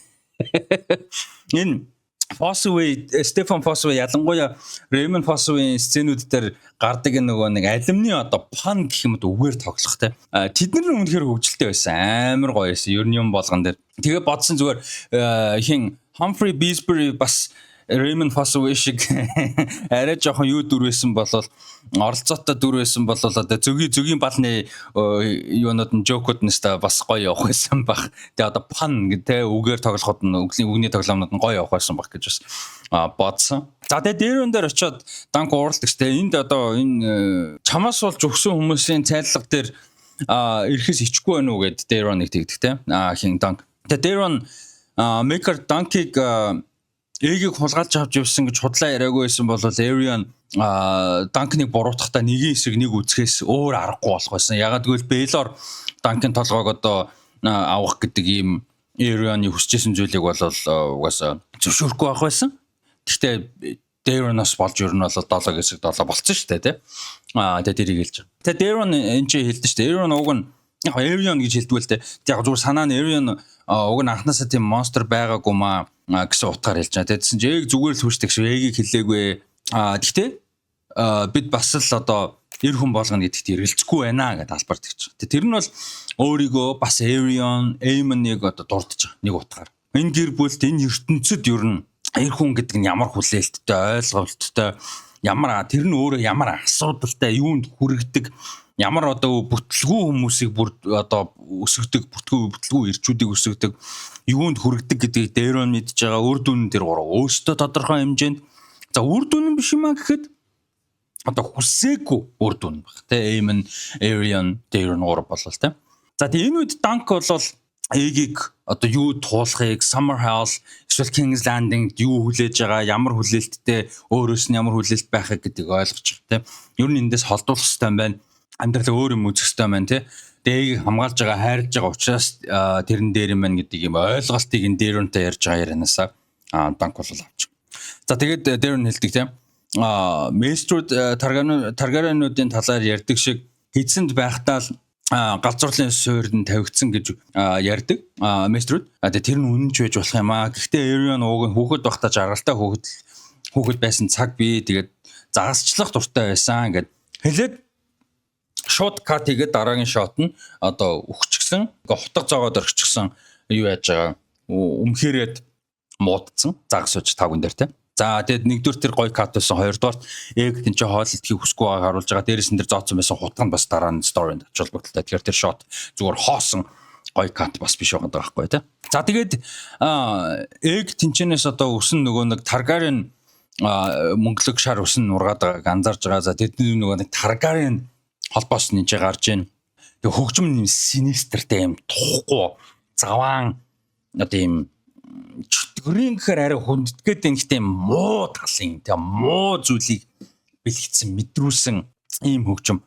Энэ Fossway Stephen Fossway ялангуяа Raymond Fossway сценүүд дээр гардаг нөгөө нэг алимны одоо пан гэх юм уу үгээр тоглох те. Тэдний үнэхээр хөвгөлтэй байсан. Амар гоё байсан. Ер нь юм болгон дээр. Тэгээ бодсон зүгээр хин Humphrey Beesbury бас Raymond Fossway шиг арай жоохон юу дүрвэсэн болол оролцоотой дүрвэсэн болол одоо зөгийн балны юунууд нь жокууд нь бас гоё явах байсан баг. Тэгээ одоо пан гэдэг үгээр тоглоход нь үгний тоглоомнууд нь гоё явах байсан баг гэж бас бодсон. За тэгээ дээрэн дээр очиод данк ууралдаг те. Энд одоо энэ чамаас болж өгсөн хүмүүсийн цайлга дээр ирэхээс ичихгүй байна уу гэд дээрэн нэг тэгдэг те. Хин данк. Тэгээ дээрэн Maker Dunk-ыг эгийг хулгайлж авч явсан гэж худлаа яриаггүй байсан бол Arian Dunk-ыг буруутгахдаа нэгийн эсрэг нэг үзэхээс өөр аргагүй болох байсан. Ягаад гэвэл Baylor Dunk-ын толгойг одоо авах гэдэг ийм Arian-ы хүсчээсэн зүйлийг бол угаасаа зөвшөөрөхгүй байх байсан. Гэхдээ Darren-оос болж ер нь бол 7 хэсэг 7 болцсон шүү дээ тий. Тэгээ тэрийг хэлж байгаа. Тэгээ Darren энэ ч хэлдэг шүү дээ. Darren уг нь яг Arian гэж хэлдэг л дээ. Яг зүгээр санаа нь Arian уг нь анханасаа тийм монстер байгаагүй маа гэсэн утгаар хэлж байгаа. Тэдсэн чи яг зүгээр л хүчдэг шүү. Эгийг хэлээгүй. Гэхдээ бид бас л одоо эр хүн болгоно гэдэгт эргэлзэхгүй байна гэдэг албаар тэгж байгаа. Тэр нь бол өөрийгөө бас Arian, Aemon-ыг одоо дурдж байгаа нэг утгаар. Энэ гэр бүлд энэ ертөнцид ер нь эр хүн гэдэг нь ямар хүлээлттэй, ойлголттой, ямар тэр нь өөрөө ямар асуудалтай, юунд хүрэгдэг, ямар одоо бүтлгүү хүмүүсийг бүр одоо өсгдөг, бүтлгүү ирчүүдийг өсгдөг, юунд хүрэгдэг гэдгийг дээр нь мэдж байгаа. Үр дүн нь тэр гурав өөртөө тодорхой хэмжээнд. За үр дүн нь биш юм аа гэхэд одоо хүсээгүй үр дүн баг. Тэ Aemon, Arian, дээр нь гурав болол тэ. За тэгээ энэ үед Dunk болол эгийг одоо юу туулахыг Summer House эсвэл King's Landing юу хүлээж байгаа, ямар хүлээлттэй, өөрөөс нь ямар хүлээлт байхыг гэдгийг ойлгож байгаа тийм. Ер нь эндээс холдуулах хэрэгтэй байна. Амьдрал өөр юм үзэх хэрэгтэй байна тийм. Дэгийг хамгаалж байгаа, хайрлаж байгаа учраас тэрэн дээр юм байна гэдэг юм ойлголтыг энэ дээрөнтэй ярьж байгаа ярианасаа Dunk бол авч. За тэгээд дээр нь хэлдэг тийм. Maester Targaryen-уудын талаар ярьдаг шиг эзэнд байхдаа л галзуурлын суурьд тавигдсан гэж ярьдаг Maester. Тэр нь үнэнч байж болох юм аа. Гэхдээ Arian ууг хүүхэд байхдаа жаргалтай хүүхэд байсан цаг би тэгээд загасчлах дуртай байсан гэд хэлээд шот кат хийгээд дараагийн шот нь одоо өгчихсэн. Хутга зоогоод орчихсан юу яаж байгаа өмхөрөөд муудсан загас сууж тавган дээр тийм. За тэгэд нэгдүгээр тэр гой кат байсан, хоёрдугаар яг тэн чи хоол идхийг хүсгүй байгааг харуулж байгаа. Дээрээс нь тэр зооцсон байсан хутга нь бас дараа нь сторид очил бүгдэлтэй. Тэгэхээр тэр шот зүгээр хоосон гой кат бас биш байгаа байхгүй тий. За тэгээд яг тэнчнээс одоо өсөн нөгөө нэг Targaryen мөнгөлөг шар өсөн нургаад байгааг анзаарж байгаа. За тэдний нөгөө нэг Targaryen холбоос нь гарч ийн. Тэг хөгжим синистертэй юм тухгүй заваан одоо юм чөтгөрийн гэхээр арай хүндэтгээд энэ тийм муу талын тийм муу зүйлийг бэлгэсэн мэдрүүлсэн ийм хөгжим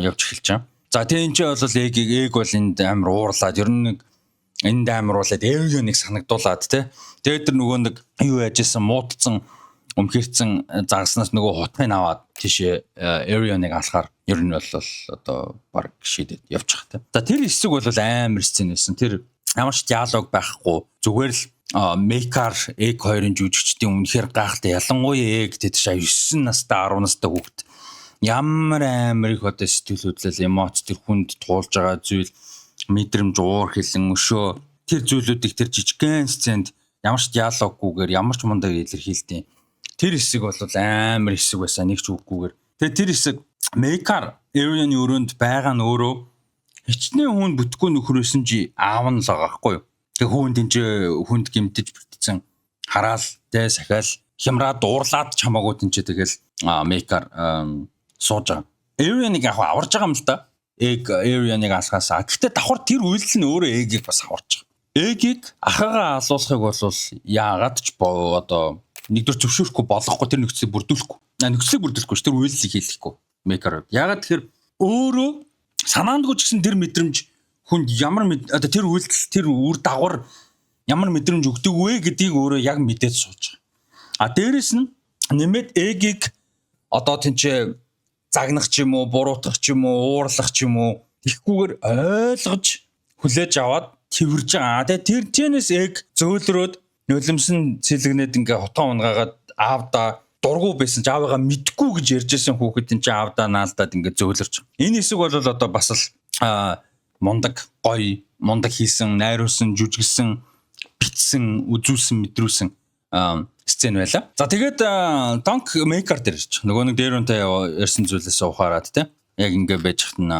явж эхэлж байгаа. За тийм ч бол ээг бол энд амар уурлаад ер нь нэг энд амар уулаад Arian-ыг санагдуулаад тий. Тэгээд тэр нөгөө нэг юу яажсэн муудсан өмхөрцөн загаснаас нөгөө хутгыг аваад тийшээ Arian-ыг алахаар ер нь бол одоо баг шийдэд явж байгаа тий. За тэр хэсэг бол амар сцен байсан. Тэр ямар ч диалог байхгүй зүгээр л Maker Egg 2-ын жүжигчдийн үнэхээр гайхалтай ялангуяа Egg тэд 9 настай 10 настай хүүхэд ямар амар их одоо сэтгэл хөдлөл эмоц тэр хүнд туулж байгаа зүйл мэдрэмж уур хилэн өшөө тэр зүйлүүдийг тэр жижигхэн сценд ямар ч диалоггүйгээр ямар ч мундаг илэрхийлдэг. Тэр хэсэг бол амар хэсэг байсан нэг ч үггүйгээр. Тэгээ тэр хэсэг Maker Arian-ы өрөөнд байгаа нь өөрөө хичнээн хүн бүтгэхгүй нөхрөөсөн чи аав нь л байгаа байхгүй юу. Тэг хүнд энэ хүнд гимтэж битсэн хараал тэ сахиал хямраад дуурлаад чамаагүй энэ тэгэл Maker сууж байгаа. Arian-ыг яг аварж байгаа юм л да. Egg Arian-ыг алхаасаа. Гэхдээ давхар тэр үйлдэл нь өөрөө Egg-ийг бас аварч байгаа. Egg-ийг ахыгаа алуулахыг бол яагаад ч одоо нэгдүгээр зөвшөөрөхгүй болохгүй тэр нөхцөлийг бүрдүүлэхгүй. Нөхцөлийг бүрдүүлэхгүй ш тэр үйлдэлийг хийлгэхгүй. Maker. Яагаад тэгэхээр өөрөө санаандгүй ч гэсэн тэр мэдрэмж хүнд ямар одоо тэр үйлдэл тэр үр дагавар ямар мэдрэмж өгдөг вэ гэдгийг өөрөө яг мэдээд сууж байгаа. Дээрэс нь нэмээд Egg-ийг одоо тэнцээ загнах ч юм уу, буруутгах ч юм уу, уурлах ч юм уу тэгхгүйгээр ойлгож хүлээж аваад тэрвэрж байгаа. Тэгээ тэрнээс Egg зөөлрөөд нулимсэн цэлгнээд ингээ хотоо унгаагаад аавда дургу байсан ч аавыгаа мэдгүй гэж ярьжсэн хүүхэд чинь аавда наалдаад ингээ зөөлөрч. Энэ хэсэг бол одоо бас л мундаг хийсэн, найруулсан, жүжиглсэн, битсэн, үзүүлсэн, мэдрүүлсэн сцен байла. За тэгээд Dunk Maker дээр ирж. Нөгөө нэг дээр үнтэй ярьсан зүйлээс ухаарад те. Яг ингээ байж хат нь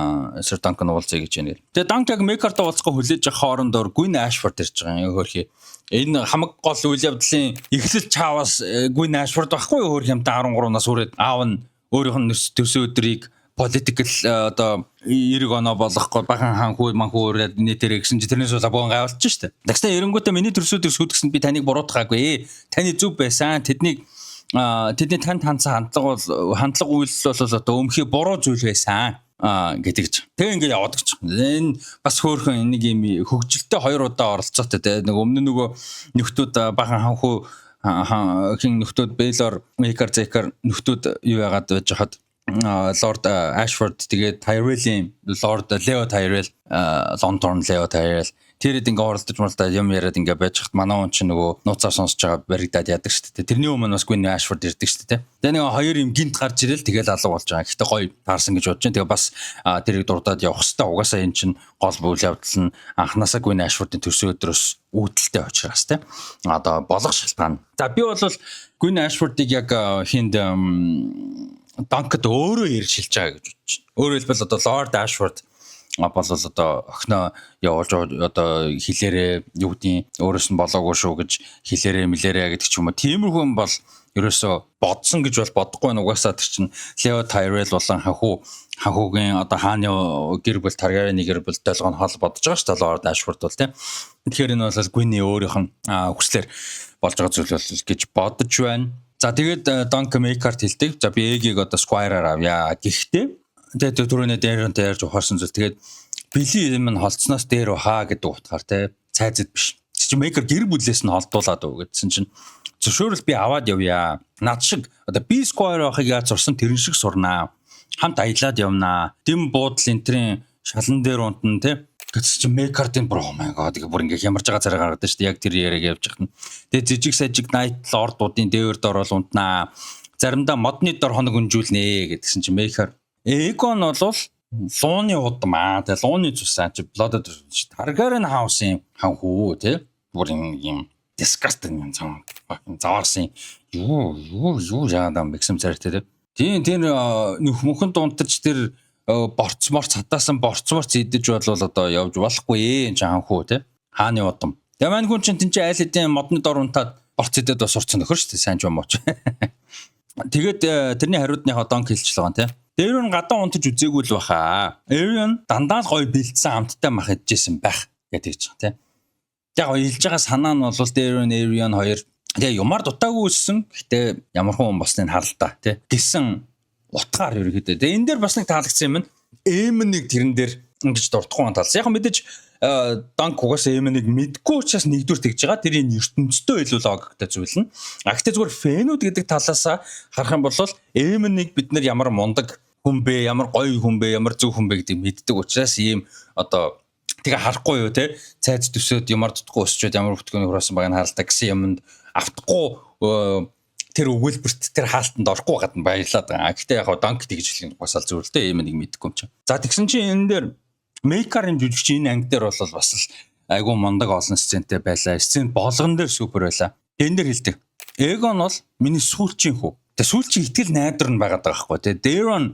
Sir Dunk-ын уулзъя гэж байна. Тэгээд Dunk яг Maker-тай уулзах хүлээж авах хоорондоор Gwyn Ashford ирж байгаа юм хөөрхий. Энэ хамаг гол үйл явдлын эхлэл чааваас Gwyn Ashford байхгүй хөөрхий юмтай 13-наас үрээд аав нь өөрийнх нь төсөө өдрийг political одоо 90 оноо болох гол бахан ханхуу манхуу нэтэрэ гэсэн чи тэрнээс бол гайвалж штэ. Тэгснэ эренгүүтээ миний төрсүүдийг сүйдгсэнд би таныг буруутгаагүй. Таны зүв байсан. Тэдний танд хандсан хандлага үйлс бол одоо өмхий буруу зүйл байсан гэдэгч. Тэгээ ингээд яваад гэж. Энэ бас хөөрхөн нэг юм хөгжилтэй 2 удаа оролцоотой те. Нэг өмнө нөгөө нөхдүүд бахан ханхуу хин нөхдүүд Baylor Maker Zaker нөхдүүд юу яагаад байж хаад Lord Ashford тэгээд Tyrell-ийн Lord Leo Tyrell Longthorn Leo Tyrell тэрэд ингээ оролдож муулдаа юм яриад ингээ байж хат манай он ч нөгөө нууцаар сонсож байгаа баригдаад яадаг шүү дээ. Тэрний өмнө бас Gwyn Ashford ирдэг шүү дээ. Тэгээ нэг хоёр юм гинт гарч ирэл тэгэл алга болж байгаа. Гэхдээ гоё таарсан гэж бодож байна. Тэгээ бас тэрийг дурдаад явах хэвээр угаасаа эн чинь гол үйл явдал нь анханасаа Gwyn Ashford-ийн төсөө өдрөөс үүдэлтэй учраас те. Одоо болох шалтгаан. За би бол Gwyn Ashford-ыг яг хинд Dunk-д өөрөө ирж хэлж байгаа гэж бодож байна. Өөрөөр хэлбэл одоо Lord Ashford бол одоо охиноо явуулж одоо хилээрээ юу гэдгийг өөрөөс нь болоогүй шүү гэж хилээрээ мэлээрээ гэдэг ч юм уу. Тиймэрхүү юм бол ерөөсөө бодсон гэж бол бодохгүй нь угаасаа тэр чинь Leo Tyrell болон ханхуугийн одоо хааны гэр бүл Targaryen гэр бүл толгой нь хол бодож байгаа шүү дээ Lord Ashford бол тийм. Тэгэхээр энэ бол Gwyn-ийн өөрийнх нь хүслээр болж байгаа зүйл бол гэж бодож байна. За тэгээд Dunk Maker хэлдэг. За би Egg-ийг одоо Squire-аар авъя. Гэхдээ тэгээд түрүүний дээр ярьж ухаарсан зүйл. Тэгээд Billy юм нь холцсноос дээр баха гэдэг утгаар те цайзад биш. Чи Maker гэр бүлээс нь холдуулаад уу гэдсэн чинь зөвшөөрөл би аваад явъя. Над шиг одоо би Squire байхыг яаж сурсан тэрэн шиг сурнаа. Хамт аялаад явнаа. Дэм буудал энтрийн шалан дээр унтна те. Гэвч чи Maker-ийн oh my god гэх бүр ингээ хямарж байгаа царай гаргадаг шүү дээ. Яг тэр яриаг явж захна. Тэгээ жижиг сажиг Night Lord-уудын дээвэр дор бол унтнаа. Заримдаа модны дор хоног өнжүүлнэ гэдгсэн чи Maker. Aegon бол лууны удмаа. Тэгээ лууны цусаа чи Blooded Targaryen House-ийн ханхүү те. Бүр юм disgusting юм заваарсан юу яадам бэксэм царай те. Тийм тэр нөх мөнхөнд унтаж тэр борцмор цатаасан борцморц идэж бол одоо явж болохгүй энэ ханхүү те хааны удам. Тэгээ маань хүн чинь тэнцээ айл хэдийн модны дор унтаад борц идээд бас сурцсан нөхөр шүү дээ сайн ч юм уу ч. Тэгээд тэрний хариудныхоо Dunk хэлж байгаа те. Дээр нь гадаа унтаж үзээгүй л баха. Arian дандаа л гоё бэлдсэн амттай мах идчихсэн байх гэдэг ч те. Яг хэлж байгаа санаа нь бол Arian хоёр тэгээ юмар дутаагүй өссөн. Гэтэ ямархан хүн босныг харалтаа те. Гисэн утгаар ерөөхдөө. Тэгээ энэ дээр бас нэг таалагдсан юм. Эм1 тэрэн дээр ингэж дурдахгүй талс. Яг мэдээж Dunk угаасаа Эм1 мэдгүй учраас нэгдүгээр тэгж байгаа. Тэр энэ ертөнцтэй илүү логиктэй зүйл нь. Гэхдээ зүгээр фэнүүд гэдэг талаас харах юм бол Эм1 бид нар ямар мундаг хүн бэ, ямар гоё хүн бэ, ямар зөв хүн бэ гэдгийг мэддэг учраас ийм одоо тэгээ харахгүй юу те. Цайз төсөөд ямар дутхгүй өсчөөд ямар бүтгэний хураасан байгааг харалтаа гэсэн юмд автахгүй тэр өгүүлбэрт тэр хаалтанд орохгүй гадна баярлаад байгаа. Гэхдээ яг Dunk гэж хэлэх нь бас л зөвлөлтэй юм нэг мэдэхгүй юм чинь. За тэгсэн чинь энэ дээр Maker-ын жүжигчийн анги дээр бол бас л айгүй мундаг олон сцентэй байлаа. Сцен болгон дээр супер байлаа. Энэ дээр хэлдэг. Aegon бол миний сүүлчийн хүү. Тэгээ сүүлчийн итгэл найдвар нь байгаад байгаа байхгүй. Тэгээ Daeron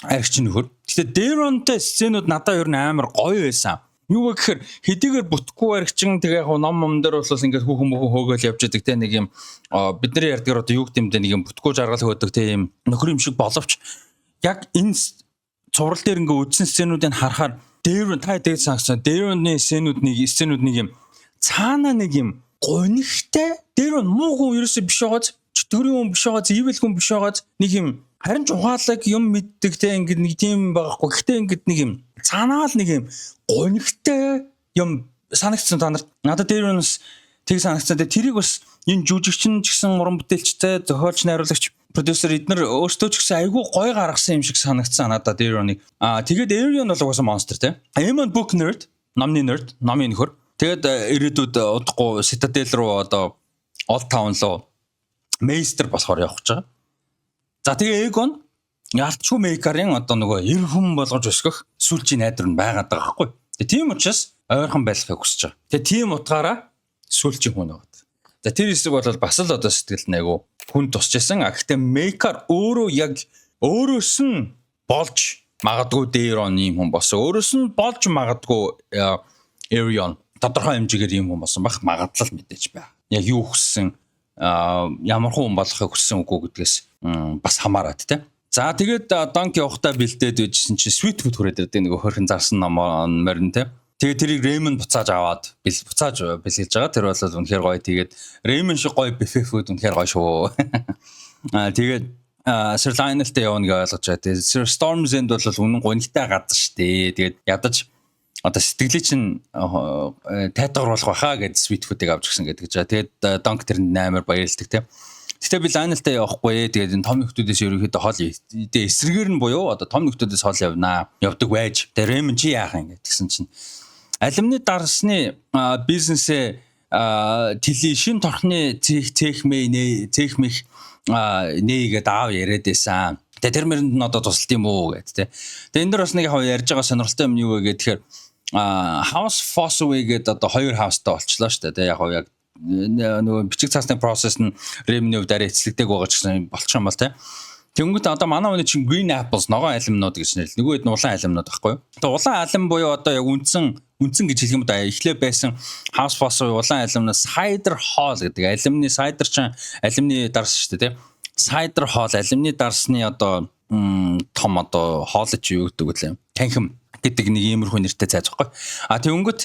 арч нөхөр. Гэхдээ Daeron-тэй сценүүд надад ер нь амар гоё байсан. Юу гэхээр хэдийгээр бүтггүй баригчин тэгээ яг ном дээр бол ингээд хүүхэн хөөгөл явж байдаг те нэг юм бидний ярьдгаар одоо юу гэмдэ нэг юм бүтггүй жаргал хөөдөг те юм нөхөр юм шиг боловч яг энэ цуврал дээр ингээ үдсэн сценүүдийг харахаар дээр та дээд санагцсан дээрний сценүүд нэг юм цаана нэг юм гонигтай дээр нь муу хүн ерөөсөө биш байгааз төрийн хүн биш байгааз evil хүн биш байгааз нэг юм харин ч ухаалаг юм мэддэг те ингээ нэг тийм байхгүй. Гэхдээ ингээ нэг юм цаанаа л нэг юм гонигтай юм санагцсан та нарт. Надад дээр нь бас тэг санагцсан. Тэрийг бас энэ жүжигчин ч гэсэн уран бүтээлчтэй зохиолч найруулагч продюсер эднэр өөрсдөө ч гэсэн айгүй гой гаргасан юм шиг санагцсан надад Arion-ыг. Тэгээд Arion бол угаасаа монстер те. Eamon book nerd, номны нөхөр. Тэгээд ирээдүйд удахгүй Citadel руу одоо Old Town руу мейстер болохоор явах гэж байгаа. За тэгээ Egon ялчгүй мейкарын одоо нөгөө эр хүм болгож өсгөх сүүлчийн найдвар нь байгаад байгаа байхгүй. Тэгээ тийм учраас ойрхон байхыг хүсэж байгаа. Тэгээ тийм утгаараа сүүлчийн хүн байгаа. За тэр хэсэг бол бас л одоо сэтгэлд айгу хүн тусч исэн. Гэхдээ мейкер өөрөө яг өөрөөс нь болж магадгүй дээр он юм хүн болсон. Өөрөөс нь болж магадгүй Arion тодорхой хэмжээгээр юм хүн болсон байх магадлал мэдээж байна. Яг юу хүссэн ямар хүн болохыг хүссэн үгүй гэдгээс бас хамаарат те. За тэгээд Dunk явахтаа бэлдээд байжсэн чинь Sweetwood хүрээд ирдэг нэг хөрхэн зарсан морин те. Тэгээд тэрийг Raymond буцааж аваад буцааж бэлгэлж байгаа. Тэр бол үнэхээр гоё. Тэгээд Raymond шиг гоё BFF-үүд үнэхээр гоё шүү. Тэгээд Sir Lionel-тэй явна гэж ойлгож байгаа. Тэгээд Sir Storm's End бол үнэн гонигтай газар шүү дээ. Тэгээд ядаж одоо сэтгэлээ чинь тайтгаруулах байхаа гэж Sweetwood-ыг авч гисэн гэдэг чинь. Тэгээд Dunk тэрэнд амар баярлдаг те. Гэтэ би Lionel-тэй явахгүй. Тэгээд энэ том нөхдүүдээс ерөнхийдөө хол эсрэгээр нь буюу одоо том нөхдүүдээс хол явнаа. Явдаг байж. Тэгээд Raymond чи яах юм гэдгсэн чинь алимны дарсны бизнесээ тэлийн шин торхны цехмэх нээгээд аав яриад байсан. Тэгээ тэр мэрэнд нь одоо тусалт юм уу гэд тэ. Тэгээ энэ дөр бас нэг яг ярьж байгаа сонирхолтой юм юу вэ гэхээр House Fossaway гэдэг одоо хоёр хаустай болчлоо шүү дээ. Яг нөгөө бичиг цаасны процесс нь Raymond-ийн хувьд арай эцлэгдэг байгаа ч гэсэн болчих юм бол тэ. Тэнгүүт одоо манай хүний чинь Green Apples ногоон алимнууд гэж нэрлэв. Нөгөө хэд улаан алимнууд байхгүй юу? Тэгээ улаан алим буюу одоо яг үндсэн гэж хэлэх юм да эхлээ байсан House Fossaway улаан алимнаас Cider Hall гэдэг алимны cider чинь алимны дарс шүү дээ, тийм. Cider Hall алимны дарсны одоо том одоо хоолж юу гэдэг вэ? Танхим гэдэг нэг иймэрхүү нэртэй цайз байхгүй. Тэнгүүт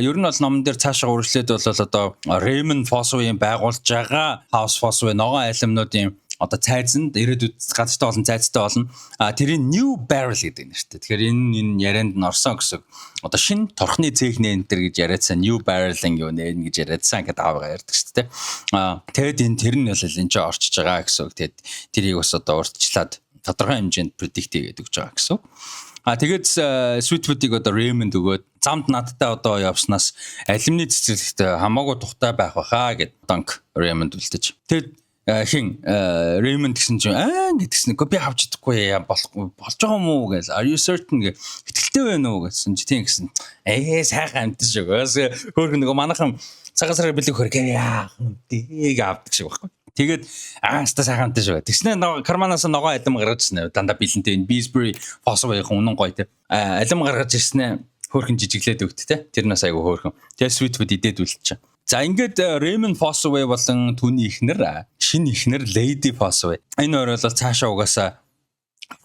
ер нь бол номон дээр цаашаа үргэлжлээд бол одоо Raymond Fossaway байгуулж байгаа House Fossaway ногоон алимнуудын одоо цайзанд ирээдүйд газартай болон цайзтай болно. Тэрийн New Barrel гэдэг нэртэй. Тэгэхээр энэ ярианд нь орсон гэсэн. Одоо шинэ торхны цехний энэ төр гэж яриадсан New Barrel-ing юу нэ гэж яриадсан гэдэг аавгаа ярьдаг шүү дээ. Тэгэд тэр нь бол энэ ч орчиж байгаа гэсэн. Тэгэд тэрийг бас одоо урьдчилаад тодорхой хэмжээнд predict хийгээд өгч байгаа гэсэн. Тэгээд Sweetwood-ыг одоо Raymond өгөөд замд надтай одоо явснаас алимны цэцэрлэгт хамаагүй тухтай байх байхаа гэд Dunk Raymond үлдэж. Тэгэд Raymond гэсэн чинь гэдгсэн. Би авч чадахгүй болохгүй болж байгаа юм уу гэж. Are you certain гэ. Итгэлтэй байна уу гэсэн чи тийм гэсэн. Сайхан амтж өгөөс хөөх нэг манайхан цагаан сараар бэлэг хөрх яах юм дэг авдаг шиг байхгүй. Тэгээд хаста сайхан амтж өгөө. Тэгснэ карманаас ногоо алим гаргажсэн. Дандаа бэлэнтэй энэ Beesbury Fossaway-ийн үнэн гоё те. Алим гаргаж ирснэ хөөхөн жижиглээд өгд те. Тэрнээс айгу хөөхөн. Тэгээд Sweetwood идээд үлдчихэ. За ингээд Raymond Fossaway болон түүний эхнэр шинэ эхнэр Lady Fossaway. Энэ хоёр бол цаашаа угаасаа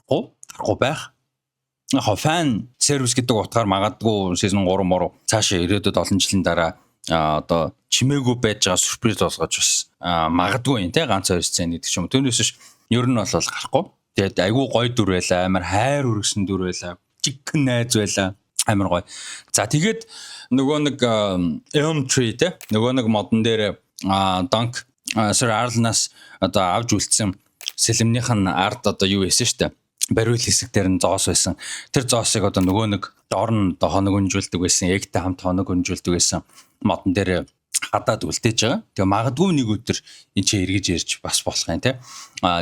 гарахгүй байх. Яг фан сервис гэдэг утгаар магадгүй season 3 моруу цаашаа ирээдүйд олон жилийн дараа одоо чимээгүй байж байгаа сюрприз болгож бас магадгүй юм те ганц хоёр сцен гэдэг ч юм. Түүнээс биш ер нь бол гарахгүй. Тэгээд айгүй гоё дүр байлаа, амар хайр үргэсэн дүр байлаа, чигхэн найз байлаа. Амар гоё. За тэгээд нөгөө нэг Elm Tree те нөгөө нэг модон дээр Dunk Sir Arlen-аас одоо авж үлдсэн сэлэмнийх нь ард одоо юу хийсэн штэ. Бариул хэсэг дээр нь зоос байсан. Тэр зоосыг одоо нөгөө нэг дор нь хоног өнжүүлдэг байсан. Эгтэй хамт хоног өнжүүлдэг байсан. Модон дээр хадаад үлдээж байгаа. Тэгээ магадгүй нэг өдөр энэ чи эргэж ирж бас болох юм те.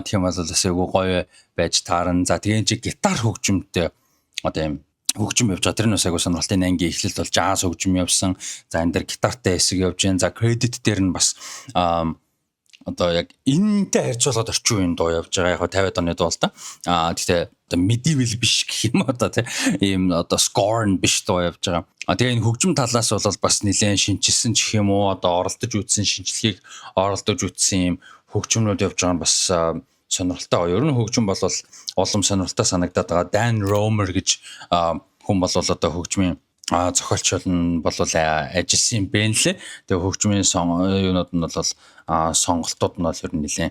Тийм бол бас айгүй гоё байж таарна. За тэгээ чи гитар хөгжимтэй одоо юм хөгжим явж байгаа. Тэр нь бас айгүй сонирхолтой ангийн эхлэлд бол jazz хөгжим явсан. За энэ дэр гитартай хэсэг явж байна. За credit дээр нь бас одоо яг энэтэй харьцуулаад орчин үеийн дуу явж байгаа. Яг 50-аад оны дуу л да. Гэхдээ одоо medieval биш гэх юм одоо тийм ийм одоо score нь биш дуу явж байгаа. Тэгээ энэ хөгжим талаас бол бас нэлээд шинжилсэн ч гэх юм уу одоо оролдож үзсэн шинжилгээг оролдож үзсэн юм хөгжмнүүд явж байгаа нь бас сонирхолтой. Ер нь хөгжим бол улам сонирхолтой санагдаад байгаа. Dan Romer гэж хүн бол одоо хөгжмийн зохиолч бол ажилласан юм бэ нэлээ. Тэгээ хөгжмийн юунууд нь бол сонголтууд нь бол ер нь нэлээ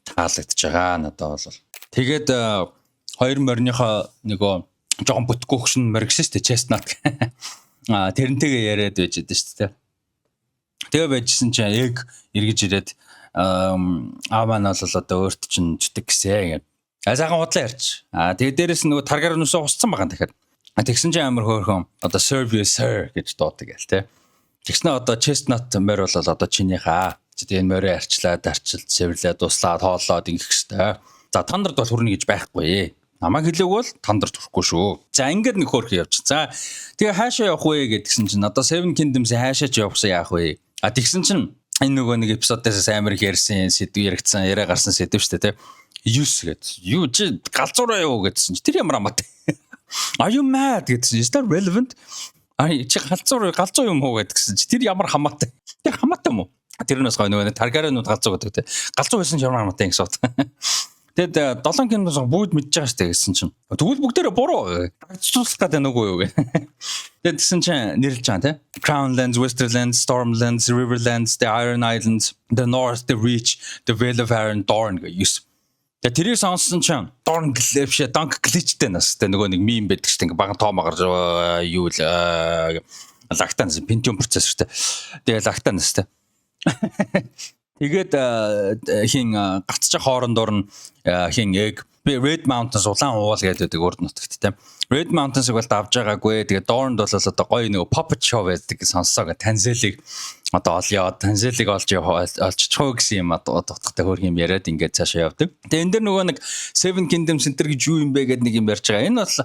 таалагдж байгаа надад бол. Тэгээд 2 морийнхоо нөгөө жоохон бүтгэгүйхшин Marxist Chestnut тэрнтэйгээ яриад байж дээ шүү дээ. Тэгээ байжсэн чинь яг эргэж ирээд маань бол одоо өөрт чинь зүтг гэсэн. Сайхан худлаа ярьч. Тэгээ дээрэс нь нөгөө таргаар нүсээ хусцсан байгаа дахиад. Тэгсэн чинь амар хөөрхөн одоо serve you sir гэж дуудаг ял те. Тэгснэ одоо Chestnut морь бол одоо чинийхээ. Тэгээ энэ морийг арчлаад цэвэрлээ дуслаад хооллоод ингэх хэвээр. За тандард бол хүрнэ гэж байхгүй. Намайг хэлээг бол тандард хүрэхгүй шүү. За ингээд нэг хөөрхөн явчих. За тэгээ хаашаа явах вэ гэдгсэн чинь одоо Seven Kingdoms хаашаа ч явахсан яах вэ? Тэгсэн чинь энэ нөгөө нэг эпизодээс амар их ярьсан сэдв яригдсан яриа гарсан сэдв шүү дээ те. Юус гэд. Юу чи галзуураа юу гэдсэн чинь тэр ямар амаатай. Are you mad гэдсэн. Is that relevant? Чи галзуу юм уу гэдгсэн чи тэр ямар хамаатай. Тэр хамаатай юм уу? Тэрнээс гоо нөгөө Targaryen-ууд галзуу гэдэг те. Галзуу байсан ч ямар хамаатай гэсэн үг. Тэгэд 7 киноос бүгд мэдж байгаа штэ гэсэн чинь. Тэгвэл бүгдээрээ буруу. Дагцуулах гэдэг нүгөө юу гэ. Тэгэд гэсэн чинь нэрлж байгаа те. Crownlands, Westerlands, Stormlands, Riverlands, the Iron Islands, the North, the Reach, the Vale of Iron Dorne гэж. Тэгээ тэрийг сонссон чинь Dorne глэвшэ Dunk glitchтэй нас те нөгөө нэг мим байдаг штэ ингээ баган тоомоор юу л лагтан Pentium процессортэй. Тэгээ лагтан нас те. Тэгээд хин гацчих хоорондоор нь хин яг Red Mountains улаан уул гэдэг урд нутагт те. Red Mountains-ыг бол давж байгаагүй. Тэгээд Dorne-д бол одоо гоё нэг puppet show байдаг сонссоо Tanzil-ыг одоо олё Tanzil-ыг олчихоо гэсэн юм одоо утгатай хөр юм яриад ингээд цаашаа явдаг. Тэгээд энэ дэр нөгөө нэг Seven Kingdoms Center гэж юу юм бэ гэдэг нэг юм ярьж байгаа. Энэ бол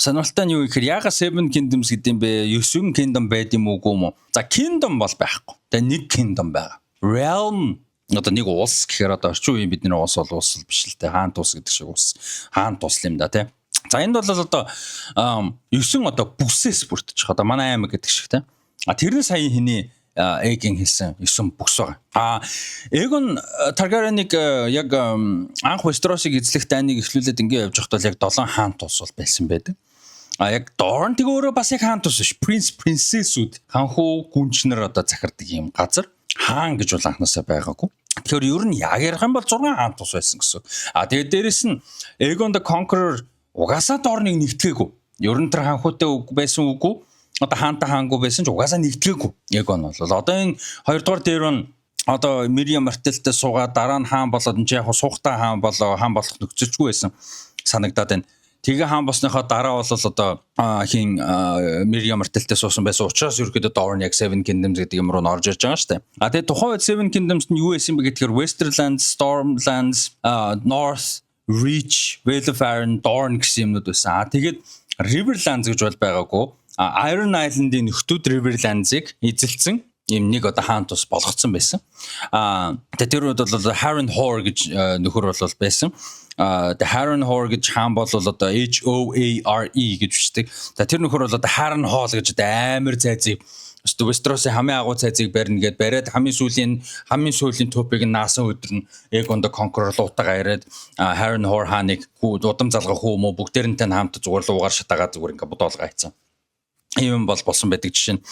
сонирхолтой нь юу гэхээр яга Seven Kingdoms гэдэг юм бэ? 9 kingdom байд юм уугүй юм уу? За kingdom бол байхгүй. Тэгээд нэг kingdom байгаа. Realm одоо нэг улс гэхээр одоо орчин үеийн бидний улс бол улс биш л те хаан тус гэдэг шиг улс хаан тус юм да те. За энд бол одоо 9 одоо бүсээс бүрдчих. Одоо манай аймаг гэдэг шиг те. Тэрнээ сая хэний Эгийн хэлсэн 9 бүс байгаа. Эгон Targaryen-ыг яг анх Westeros-ыг эзлэх дайныг эхлүүлээд ингээд явж байхад бол яг 7 хаан тус бол байсан байдаг. Яг Dorne тэг өөрөө бас яг хаан тус биш. Princess-үүд ханхуу гүнчнэр одоо захирдаг юм газар. Хаан гэж бол анхнаасаа байгаагүй. Тэгэхээр ер нь яг ярих юм бол 6 хаан тус байсан гэсэн. Тэгээд дээрэс нь Aegon the Conqueror угаасаа Dorne-ыг нэгтгээгүй. Ер нь тэр ханхуутай байсан үгүй. Одоо хаантай хаангүй байсан ч угаасаа нэгтгээгүй. Aegon бол одоо энэ 2 дугаар дээр нь одоо Mirria Martellтэй суугаад дараа нь хаан болоод энэ яг суухтай хаан болоо хаан болох нөхцөлчгүй байсан санагдаад байна. Тэгээ хаан босныхоо дараа бол одоо хин Mirria Martellтэй суусан байсан учраас ерөөдөө Dorne яг Seven Kingdoms гэдэг юм руу орж ирж байгаа шүү дээ. Тэгээ тухайн үед Seven Kingdoms нь юу байсан бэ гэхээр Westerlands, Stormlands, North, Reach, Vale of Iron Dorne гэсэн юмнууд байсан. Тэгээд Riverlands гэж бол байгаагүй. Iron Island-ийн нөхдүүд Riverlands-ыг эзэлсэн юм нэг одоо хаан тус болгоцсон байсан. Тэгээд тэр үед бол Harrenhal гэж нөхөр бол байсан. The Harrenhal гэж хаан бол одоо HOARE гэж бичдэг. Тэр нөхөр бол одоо Harrenhal гэж амар зайзыг Westeros-ийн хамгийн агуу цайзыг барьна гэд бариад хамгийн сүүлийн топыг нь наасан өдөр нь Aegon the Conqueror луутагаа ирээд Harrenhal хааныг удам залгах хүү мө бүгдээрнтэй хамт зүгээр л угаар шатагаа зүгээр ингээ бодоолгаа хийцэн. Ийм бол болсон байдаг жишээ нь.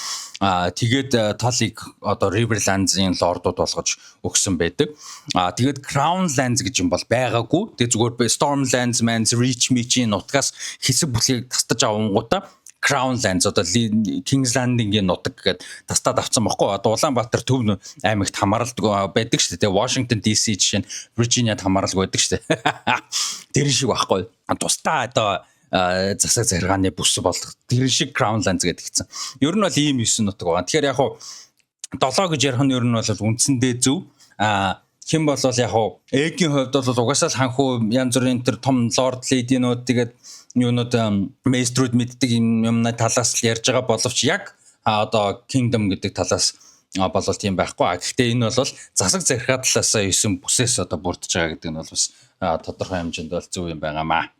Тэгээд талыг одоо Riverlands-ийн лордууд болгож өгсөн байдаг. Тэгээд Crownlands гэж юм бол байгаагүй. Тэгээд зүгээр Stormlands, Reach, Meech-ийн нутгаас хэсэг бүлгийг тастаж авангуудаа Crownlands одоо King's Landing-ийн нутаг гэдэг тастаад авсан байхгүй. Одоо Улаанбаатар төв аймагт хамааралдаг байдаг шүү дээ. Washington DC жишээ нь Virginia-д хамааралгүй байдаг шүү дээ. Тэр шиг байхгүй. Тусдаа одоо засаг захиргааны бүс болох тэр шиг Crownlands гэдэг хэлсэн. Ер нь бол ийм 9 нутаг байна. Тэгэхээр яг хуу 7 гэж ярих нь ер нь бол үндсэндээ зөв. Хэн бол яг хуу Эгийн хувьд бол угаасаа ханхуу янз бүрийн тэр том лорд лединууд тэгээд юунууд мейстрүүд мэддэг юмна талаас л ярьж байгаа боловч яг одоо Kingdom гэдэг талаас болол тийм байхгүй. Гэхдээ энэ бол засаг захиргаа талаас 9 бүсээс одоо бүрдэж байгаа гэдэг нь бол бас тодорхой хэмжээнд бол зөв юм байнамаа.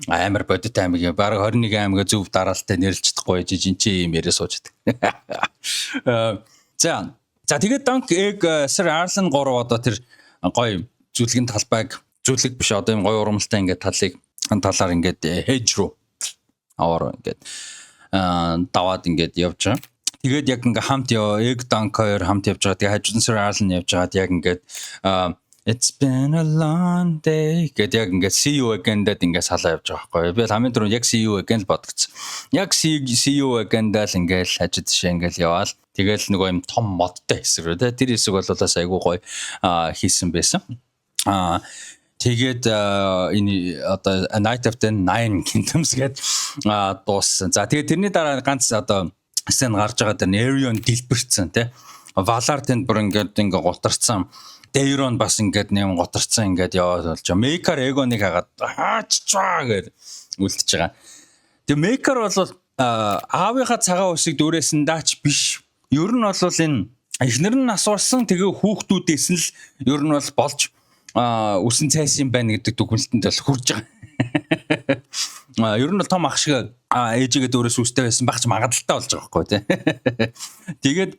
Амар бодит аймаг юм. Бараг 21 аймага зөв дараалтай нэрлж чадахгүй жижинчээ юм яриа сууждаг. За тэгээд Dunk Egg Sir Arlan 3 одоо тэр гоё зүлгийн талбайг зүлэг биш одоо юм гоё урамлалтай ингээд талаар ингээд хэж рүү аваар ингээд даваад ингээд явж байгаа. Тэгээд яг ингээ хамт Egg Dunk хоёр хамт явж байгаа. Тэгээд хажуудан Sir Alan явж байгаа. Яг ингээд It's been a long day гэдэг яг ингээд see you again гэдэг ингээд салаа явж байгаа байхгүй. Би хамгийн түрүү яг see you again л бодгоцсон. Яг see you again даа л ингээд хажууд тишээ ингээд яваал. Тэгэл нөгөө юм том модтой хэсэг рүү те. Тэр хэсэг бол айгүй гоё хийсэн байсан. Тэгээд энэ одоо A Night of the Nine Kingdoms гэдэг дууссан. За тэгээд тэрний дараа ганц одоо сэн гарч байгаа дээр Arion дэлбэрсэн те. Valar тэнд бүр ингээд гутарсан. Deiron бас ингээд нэм гутарсан ингээд яваад болж байгаа. Maker Aegon-ыг хагаад хааччаа гэж үлдчихэж байгаа. Тэгээ Maker бол аавынхаа цагаан усыг дүүрээсэн даач биш. Ер нь бол энэ эхнэр нь асуурсан тэгээ хүүхдүүдээс нь л ер нь бол болж үсэн цайсан байна гэдэг дүгнэлтэнд бол хүрж байгаа. Ер нь бол том ах шиг ээжигээ дүүрээс үстэй байсан багч магадaltaй болж байгаа байхгүй тий. Тэгээд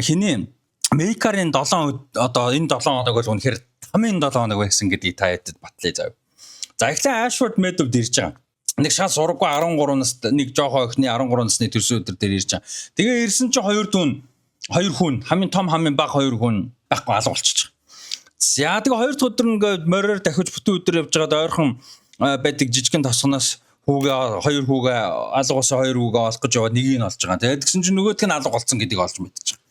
хиний Maker-ын 7 одоо энэ 7 хоног бол үнэхээр тамийн 7 хоног байсан гэдгийг та хэд батлая зав. За эхлээ Ashford Meadow ирж байгаа. Нэг шал сургуу 13 наст нэг жоохон охины 13 насны төрсөн өдөр дээр ирж байгаа. Тэгээ ирсэн чинь хоёр хүн хамгийн том хамгийн бага хоёр хүн байхгүй алга болчихж байгаа. За тэгээ хоёр дахь өдөр ингээд мороор дахиж бүтэн өдөр явж байгаад ойрхон байдаг жижигхэн тосгоноос хоёр хүүгээ алга болсон хоёр хүүгээ олох гэж яваад нэгийг нь олж байгаа. Тэгээд тэгсэн чинь нөгөөх нь алга болсон гэдгийг олж мэдчихэж байгаа.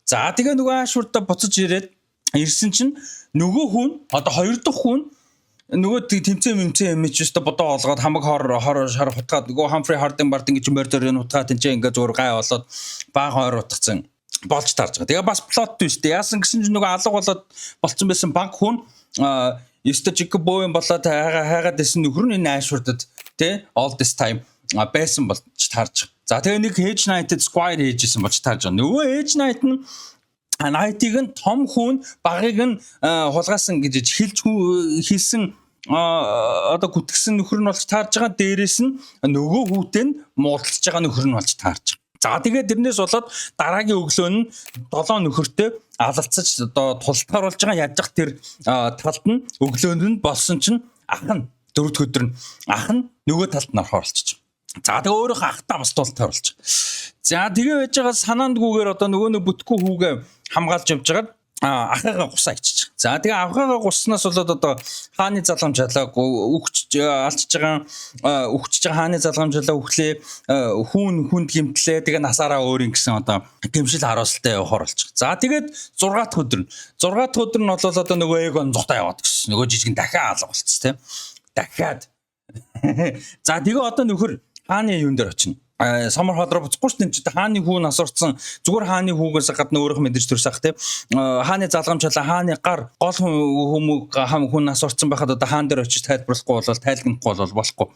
За тэгээ нөгөө Ashford-а буцаж ирээд ирсэн чинь нөгөө хүн одоо хоёр дахь хүн нөгөө тэмцээ юм чи өстө бодоо олгоод хамаг хор хутгаад нөгөө Humphrey Harding гэж мордор энэ утгаа тэнцээ ингээд зур гай болоод баг хойр утгацсан болж тарж байгаа. Тэгээ бас плот twist яасан гэсэн чинь нөгөө алга болоод болцсон байсан банк хүн өстө Jacob Bowen болоод хайгаад байсан нөхөр нь энэ Ashford-д тэ all this time байсан болж тарж. За тэгээ нэг Hedge Knight-д Squire хийжсэн болж тарж байгаа. Нөгөө Hedge Knight нь Knight-ыг нь том хүн багыг нь хулгаасан гэж хэлсэн одоо гүтгсэн нөхөр нь болж таарж байгаа. Дээрээс нь нөгөө хүүтэй нь муудалж байгаа нөхөр нь болж таарж байгаа. За тэгээд тэрнээс болоод дараагийн өглөө нь 7 нөхөртэй алалцаж одоо тултгаруулж байгаа яаж тэр талд нь өглөөнд нь болсон чинь ах нь дөрөвд өдөр нь ах нь нөгөө талд нь орохоор болчих. За тэгээ өөрөөх ахтаа бас тултгаар болж байгаа. За тэгээ байж байгаа санаандгүйгээр одоо нөгөө нэг бүтггүй хүүгээ хамгаалж явж байгаад ахыгаа гусаа иччих. За тэгээ ахыгаа гуснаас болоод одоо хааны залгамж халаагүй алчж байгаа хааны залгамж халаа өглөө хүнд гимтлээ тэгээ насаараа өөрийн гэсэн одоо гимшил харуултаа явахаар болчих. За тэгээд 6 дахь өдөр нь бол одоо нөгөө Aegon зутаа яваад гэсэн. Нөгөө жижигэн дахиад алга болчихсон тийм. Дахиад. За тэгээ одоо нөхөр хааны юун дээр очино. Самар ходроо буцахгүй шүү дээ. Хааны хүү нас орцсон зүгээр хааны хүүгээс гадна өөрөөх мэдэрч төрсөх тийм. Хааны залгамжлаа хааны гар гол хүн нас орцсон байхад одоо хаан дээр очиж тайлбарлахгүй бол тайлгнахгүй бол болохгүй.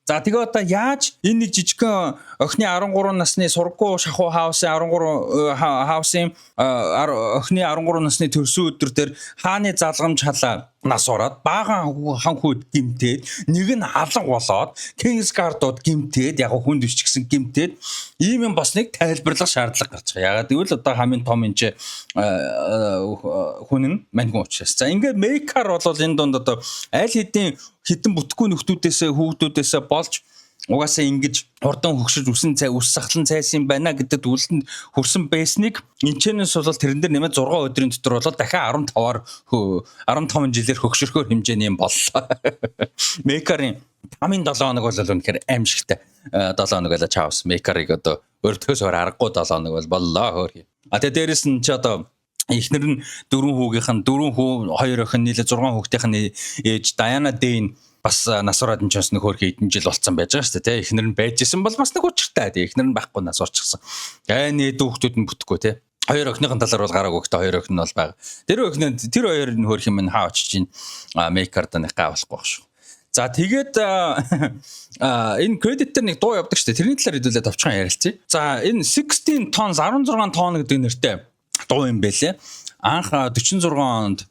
За тэгээ одоо яаж энэ нэг жижигхэн охины 13 насны сургуу шахуу хаусын 13 хаусын охины 13 насны төрсөн өдөр дээр хааны залгамж халаа нас ороод баахан хан хүүд гимтээд нэг нь алга болоод Kingsguard-ууд гимтээд яг хүнд өвч гэсэн гимтээд ийм юм бас нэг тайлбарлах шаардлага гарч байгаа. Ягаад гэвэл одоо хамгийн том энэ хүн нь мань хүн учраас. За ингээд Maker бол энэ донд одоо аль хэдийн хитэн бүтггүй нөхдүүдээс хүүхдүүдээс болж угаасаа ингэж хурдан хөгшиж үс сахлан цайсан байна гэдэг үлдэнд хүрсэн байсныг энэчнээс бол тэрэн дээр нэмээд 6 өдрийн дотор болоод дахиад 15 жилээр хөгшөрхөөр хэмжээний юм боллоо. Maker-ийн тамийн 7 хоног бол үнэхээр аимшигтай 7 хоног байлаа чаавс. Maker-ыг одоо өртгөөс өөр аргагүй 7 хоног бол боллоо хөөр. Тэгээ дээрэс нь ч одоо эхнэр нь 4 хүү хоёр охин нийлээ 6 хүүхдийнх нь ээж Diana Dane бас насураад энэ ч бас нөхөр хэдэн жил болцсон байж байгаа шүү дээ. Эхнэр нь байж исэн бол бас нэг учиртай. Эхнэр нь байхгүй нас орчихсон. Нээд хүүхдүүд нь бүтэхгүй те. Хоёр охиныхын талаар бол гараагүй гэхдээ хоёр охин нь бол байгаа. Тэр хоёр нь хөрх юм хаа очиж чинь Maker-д нэг гавлахгүй байх шүү. За тэгээд энэ credit дээр нэг дуу явдаг шүү дээ. Тэрний талаар хэдүүлээд товчхон ярилцъя. За энэ 16 tons 16 тонн гэдэг нэртэй дуу юм байлээ. Анх 46 онд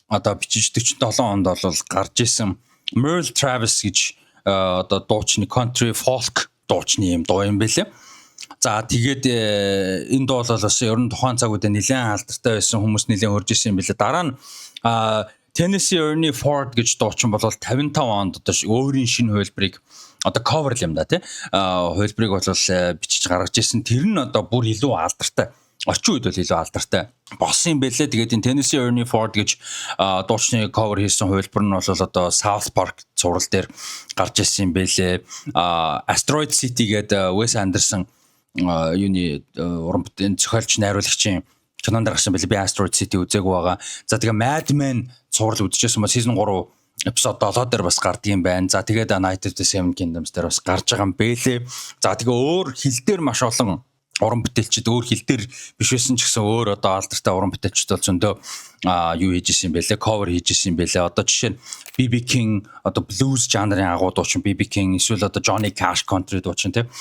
одоо бичиж 47 онд бол гарч исэн Merle Travis гэж одоо дуучны country folk дуучны юм дуу юм байлээ. За тэгээд энэ дуу бол бас ер нь тухайн цаг үед нэлээд алдартай байсан хүмүүс нэлээд хөрж исэн юм билээ. Дараа нь Tennessee Ernie Ford гэж дуучин бол 55 онд одоо өөрийн шинэ хувилбарыг одоо cover юм да тий. Хувилбарыг бол бичиж гаргаж ирсэн. Тэр нь одоо бүр илүү алдартай. Орчин үед бол илүү алдартай болсон юм байлээ. Тэгээд энэ Tennessee Ernie Ford гэж дуучны cover хийсэн хувилбар нь бол одоо South Park зураг дээр гарч ирсэн юм байлээ. Asteroid City гэдэг Wes Anderson юуны уран бүтээн зохиолч найруулагчийн кинонд гарсан байлээ. Би Asteroid City үзээгүй байгаа. За тэгээ Mad Men цуврал үзчихсэн ба season 3 episode 7 дээр бас гардаг юм байна. За тэгээд Night of the Seven Kingdoms дээр бас гарч байгаа юм бэлээ. За тэгээ өөр хил дээр маш олон уран бүтээлчд өөр хил дээр биш байсан ч гэсэн өөр одоо алдартай уран бүтээлчд бол зөндөө юу хийж исэн юм бэлээ, cover хийж исэн юм бэлээ. Одоо жишээ нь BB King одоо blues жанрын агуу дуучин BB King эсвэл одоо Johnny Cash country дуучин тийм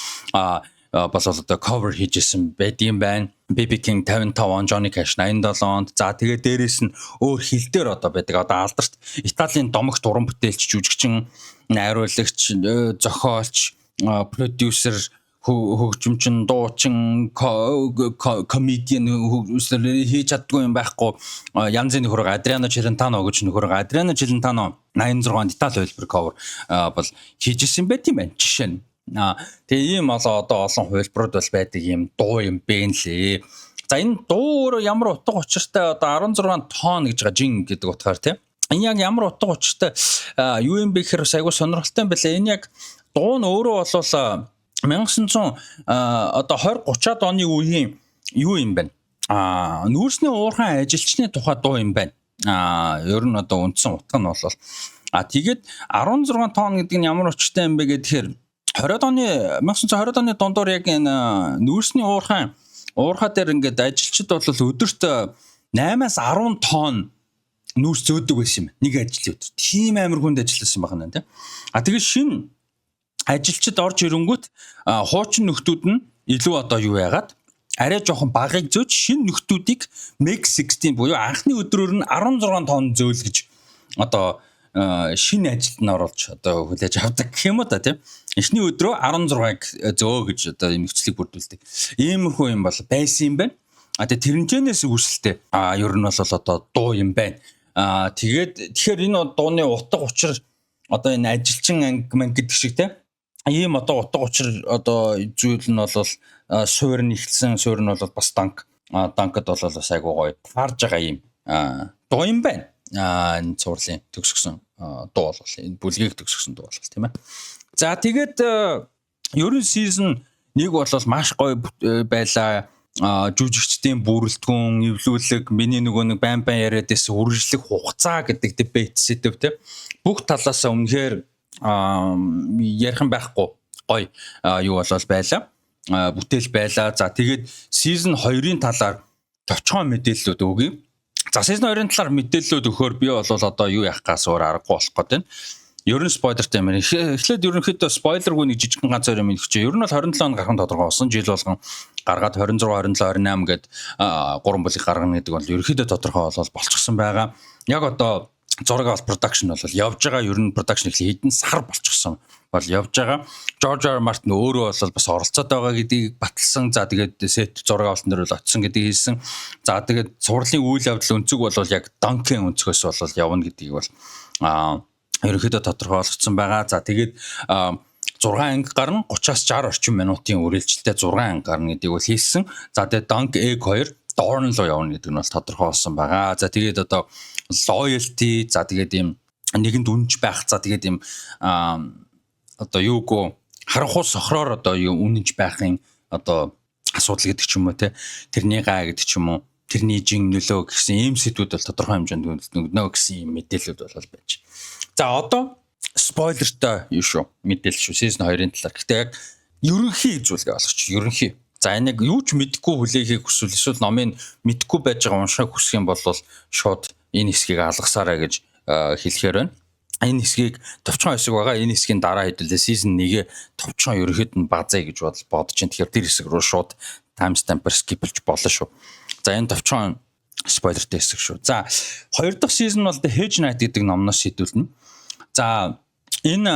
бас одоо cover хийж исэн байдсан байна. BB King 55 он, Johnny Cash 87 онд. За тэгээд дээрэс нь өөр хил дээр одоо байдаг. Одоо алдарт Италийн домогт уран бүтээлч, жүжигчин, найруулагч, зохиолч, продюсер, хөгжимчин, дуучин, комедиан хийж чаддгүй юм байхгүй. Янзын нөхөр Adriano Celentano гэж нөхөр Adriano Celentano 86 онд Итали хувилбар cover бол хийж исэн байт юм байна. Жишээ нь тэгээ ийм одоо олон хувилбарууд бол байдаг юм дуу юм бэ нэлээ. За энэ дуу өөрөө ямар утга учиртай одоо 16 тонн гэж байгаа жин гэдэг утгаар тийм. Энэ яг ямар утга учиртай юу юм бэ гэхээр айгуу сонирхолтой юм байна. Энэ яг дуу нь өөрөө бол 1900 одоо 20-30-ад оны үеийн юу юм байна. Нүүрсний уурхайн ажилчны тухай дуу юм байна. Ер нь одоо үндсэн утга нь бол тэгээд 16 тонн гэдэг нь ямар учиртай юм бэ гэхээр 1920 оны дундуур яг энэ нүүрсний уурхай дээр ингээд ажилчид бол өдөрт 8-аас 10 тонн нүүрс зөөдөг байсан юм. Нэг ажил өдөр. Тийм амар хүнд ажилласан байна тийм. Тэгээд шинэ ажилчид орж ирэнгүүт хуучин нөхдүүд нь илүү одоо юу яагаад арай жоохон багыг зөөж шинэ нөхдүүдийг Max 16 буюу анхны өдрөөр нь 16 тонн зөөл гэж одоо шинэ ажилд нь оруулж одоо хүлээж авдаг гэх юм уу та тийм. Эхний өдрөө 16-ыг зөө гэж одоо нөхцөлийг бүрдүүлдэг. Иймэрхүү юм бол байсан юм байна. Тэгээд тэрнчэнээс үүсэлтэй ер нь бол одоо дуу юм байна. Тэгэхээр энэ дууны утга учир одоо энэ ажилчин анги мэн гэдэг шиг тийм. Ийм одоо утга учир одоо зүйл нь бол суур нь ихэлсэн, суур нь бол бас данкд бол бас айгуу гоё таарж байгаа юм дуу юм байна. Энэ цуурлын төгсгсөн дуу бол энэ бүлгийг төгсгсөн дуу бол тийм ээ. За тэгээд ерөн season 1 бол маш гоё байлаа. Жүжигчдийн бүрэлдэхүүн, эвлүүлэг, миний нөгөө нэг байн яриад байсан үргэлжлэх хугацаа гэдэг дебет сэдв тийм. Бүх талаас өмнөхээр ярих юм байхгүй гоё юу болол байлаа. Бүтээл байлаа. За тэгээд season 2-ын талаар товчхон мэдээллүүд өгье. За season 2-ын талаар мэдээллүүд өгөхөөр би бол одоо юу яах гаас өөр аргагүй болох гэдэг. Ер нь спойлертай юм. Эхлээд ерөнхийдөө спойлергүй нэг жижигхэн ганц хоёр юм хэлчихье. Ер нь бол 27 хоног гарах тодорхой болсон. Жил болгон гаргаад 26, 27, 28 гээд 3 бүлэг гаргана гэдэг бол ерөнхийдөө тодорхой болчихсон байгаа. Яг одоо зураг авалт production бол явж байгаа. Ер нь production хэдэн сар болчихсон бол явж байгаа. George R. Martin өөрөө бол бас оролцоод байгаа гэдгийг баталсан. За тэгээд set зураг авалтан дээр бол очсон гэдгийг хэлсэн. За тэгээд сурлын үйл явдал өнцөг бол яг Duncan өнцгөөс бол явна гэдгийг бол ерөнхийдөө тодорхой болгоцсон байгаа. За тэгээд 6 анги гарна 30-аас 60 орчим минутын үргэлжилттэй 6 анги гарна гэдгийг бол хэлсэн. За тэгээд Dunk Egg 2 Dorn руу явна гэдэг нь бол тодорхой болсон байгаа. За тэгээд одоо loyalty за тэгээд ийм нэгэнд үнж байх за тэгээд ийм одоо юугүй харанхуй сохроор одоо юу үнэнж байхын одоо асуудал гэдэг ч юм уу те тэрний гай гэдэг ч юм уу тэрний жин нөлөө гэсэн ийм сэдвүүд бол тодорхой хэмжээнд өгнө гэсэн ийм мэдээлэлүүд бол байж. За одоо спойлертай юу шүү мэдээлэл шүү season 2-ын талаар. Гэхдээ яг ерөнхий зүйлгээ болгоч ерөнхий. За энэ яг юу ч мэдэхгүй хүлээхийг хүсвэл эсвэл номыг мэдэхгүй байж байгаа уншихыг хүсэх юм бол шууд энэ хэсгийг алгасаарай гэж хэлэхээр байна. Энэ хэсгийг товчхон хэсэг байгаа. Энэ хэсгийн дараа хэдүүлээ season 1-гээ товчхон ерөнхийд нь базаа гэж бодож чинь. Тэгэхээр тэр хэсэг рүү шууд timestamp-аар skip-лж болно шүү. За энэ товчхон спойлертэй хэсэг шүү. За хоёр дахь season бол The Hedge Knight гэдэг номноос шийдүүлнэ. За энэ